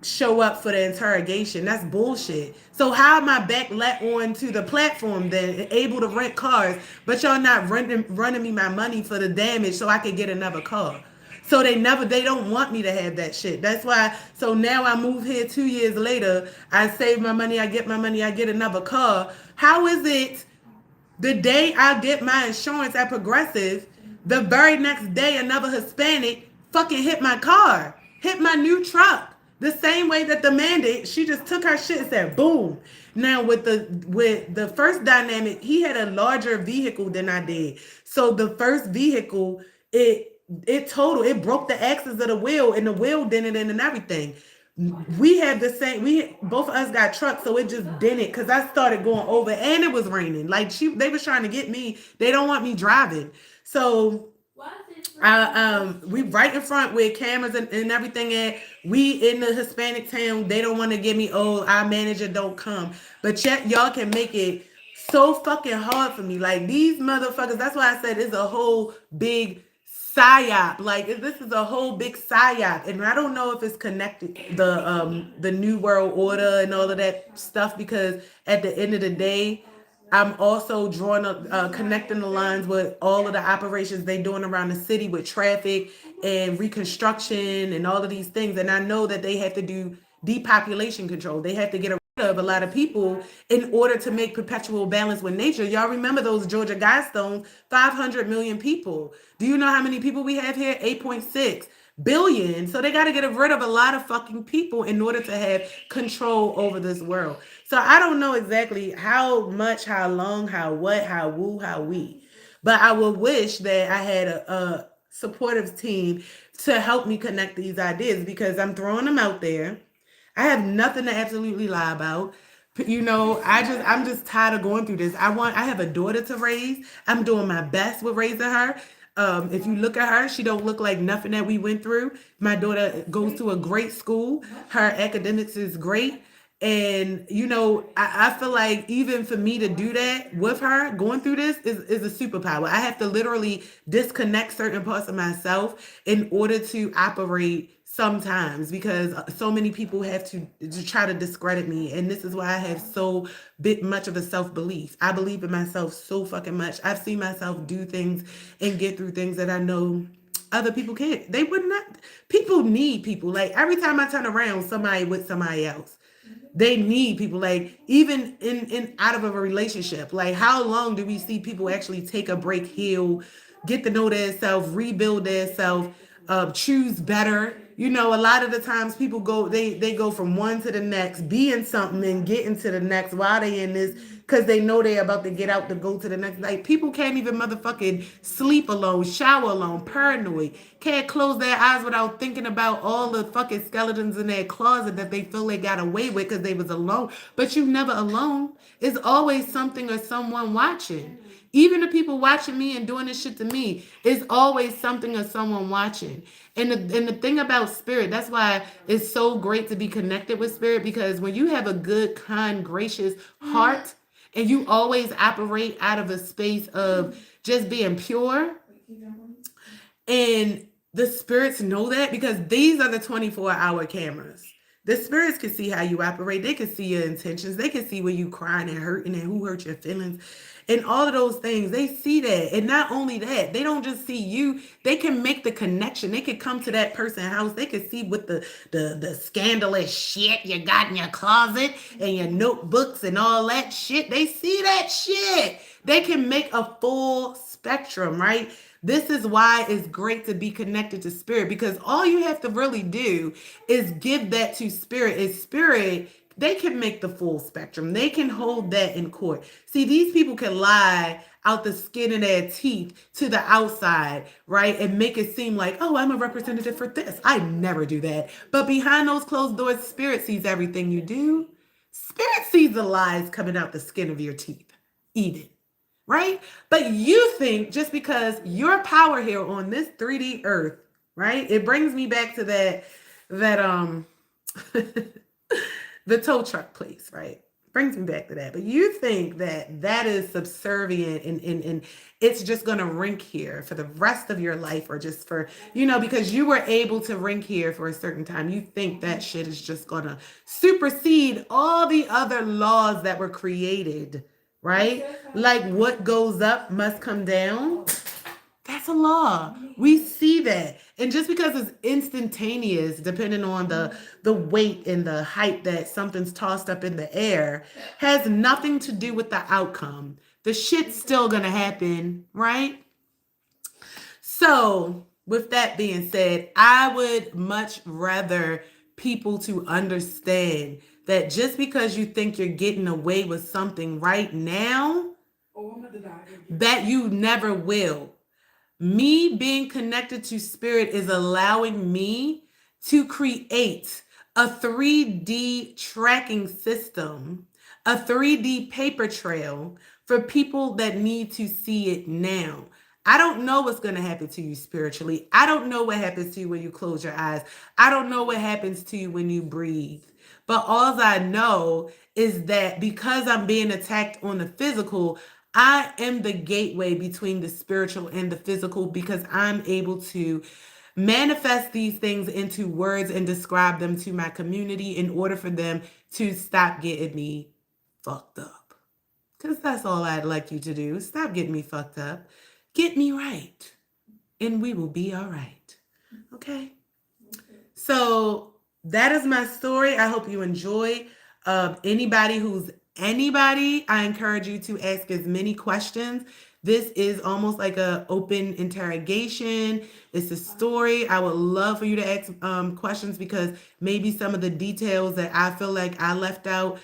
show up for the interrogation. That's bullshit. So how am I back let on to the platform then, able to rent cars, but y'all not running me my money for the damage so I could get another car? So they don't want me to have that shit. That's why, so now I move here 2 years later, I save my money, I get my money, I get another car. How is it the day I get my insurance at Progressive, the very next day another Hispanic fucking hit my car, hit my new truck? The same way that the man did, she just took her shit and said, boom. Now with the first dynamic, he had a larger vehicle than I did. So the first vehicle, it broke the axis of the wheel and the wheel dented in and everything. We had the same, both of us got trucks, so it just dented because I started going over and it was raining. Like they was trying to get me. They don't want me driving. So we right in front with cameras and everything at. We in the Hispanic town. They don't want to give me, oh, our manager don't come. But yet y'all can make it so fucking hard for me. Like these motherfuckers, that's why I said it's a whole big psyop. Like this is a whole big psyop. And I don't know if it's connected the New World Order and all of that stuff, because at the end of the day, I'm also connecting the lines with all of the operations they doing around the city with traffic and reconstruction and all of these things. And I know that they have to do depopulation control. They have to get of a lot of people in order to make perpetual balance with nature. Y'all remember those Georgia Guidestones? 500 million people. Do you know how many people we have here? 8.6 billion. So they got to get rid of a lot of fucking people in order to have control over this world. So I don't know exactly how much, how long, how what, how woo, how we. But I would wish that I had a supportive team to help me connect these ideas because I'm throwing them out there. I have nothing to absolutely lie about. I'm just tired of going through this. I have a daughter to raise. I'm doing my best with raising her. If you look at her, she don't look like nothing that we went through. My daughter goes to a great school. Her academics is great. And I feel like even for me to do that with her, going through this is a superpower. I have to literally disconnect certain parts of myself in order to operate sometimes because so many people have to try to discredit me, and this is why I have so bit much of a self-belief. I believe in myself so fucking much. I've seen myself do things and get through things that I know other people can't. They would not. People need people. Like every time I turn around, somebody with somebody else. They need people. Like even in out of a relationship, like how long do we see people actually take a break, heal, get to know their self, rebuild their self, choose better? A lot of the times people they go from one to the next, be in something and get into the next while they in this because they know they're about to get out to go to the next. Like people can't even motherfucking sleep alone, shower alone, paranoid, can't close their eyes without thinking about all the fucking skeletons in their closet that they feel they got away with because they was alone. But you never alone. It's always something or someone watching. Even the people watching me and doing this shit to me, is always something or someone watching. And the thing about spirit, that's why it's so great to be connected with spirit, because when you have a good, kind, gracious heart and you always operate out of a space of just being pure, and the spirits know that because these are the 24-hour cameras. The spirits can see how you operate. They can see your intentions. They can see where you crying and hurting and who hurt your feelings and all of those things. They see that. And not only that, they don't just see you. They can make the connection. They can come to that person's house. They can see what the scandalous shit you got in your closet and your notebooks and all that shit. They see that shit. They can make a full spectrum, right? This is why it's great to be connected to spirit, because all you have to really do is give that to spirit. Is spirit, they can make the full spectrum. They can hold that in court. See, these people can lie out the skin of their teeth to the outside, right? And make it seem like, oh, I'm a representative for this. I never do that. But behind those closed doors, spirit sees everything you do. Spirit sees the lies coming out the skin of your teeth. Eat it, right? But you think just because your power here on this 3D earth, right? It brings me back to that the tow truck place, right? Brings me back to that. But you think that that is subservient, and it's just going to rink here for the rest of your life, or just for, because you were able to rink here for a certain time. You think that shit is just going to supersede all the other laws that were created, right? Like what goes up must come down. That's a law. We see that. And just because it's instantaneous, depending on the weight and the height that something's tossed up in the air, has nothing to do with the outcome. The shit's still gonna happen, right? So, with that being said, I would much rather people to understand that just because you think you're getting away with something right now, that you never will. Me being connected to spirit is allowing me to create a 3D tracking system, a 3D paper trail for people that need to see it now. I don't know what's going to happen to you spiritually. I don't know what happens to you when you close your eyes. I don't know what happens to you when you breathe. But all I know is that because I'm being attacked on the physical, I am the gateway between the spiritual and the physical, because I'm able to manifest these things into words and describe them to my community in order for them to stop getting me fucked up. Because that's all I'd like you to do. Stop getting me fucked up. Get me right. And we will be all right. Okay? So that is my story. I hope you enjoy. Anybody, I encourage you to ask as many questions. This is almost like a open interrogation. It's a story. I would love for you to ask questions because maybe some of the details that I feel like I left out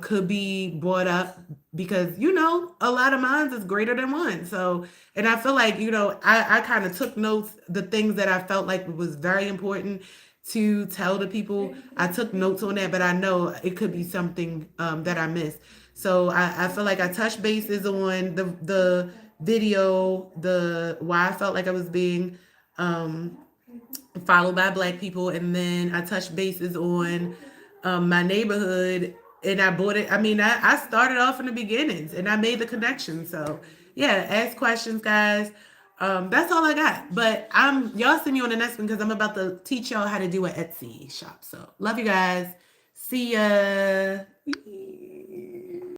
could be brought up because a lot of minds is greater than one. So, and I feel like I kind of took notes, the things that I felt like was very important to tell the people. I took notes on that, but I know it could be something that I missed. So I feel like I touched bases on the video, the why I felt like I was being um, followed by black people, and then I touched bases on my neighborhood, and I bought it. I mean, I started off in the beginnings, and I made the connection. So yeah, ask questions, guys. That's all I got. But y'all see me on the next one because I'm about to teach y'all how to do an Etsy shop. So love you guys. See ya.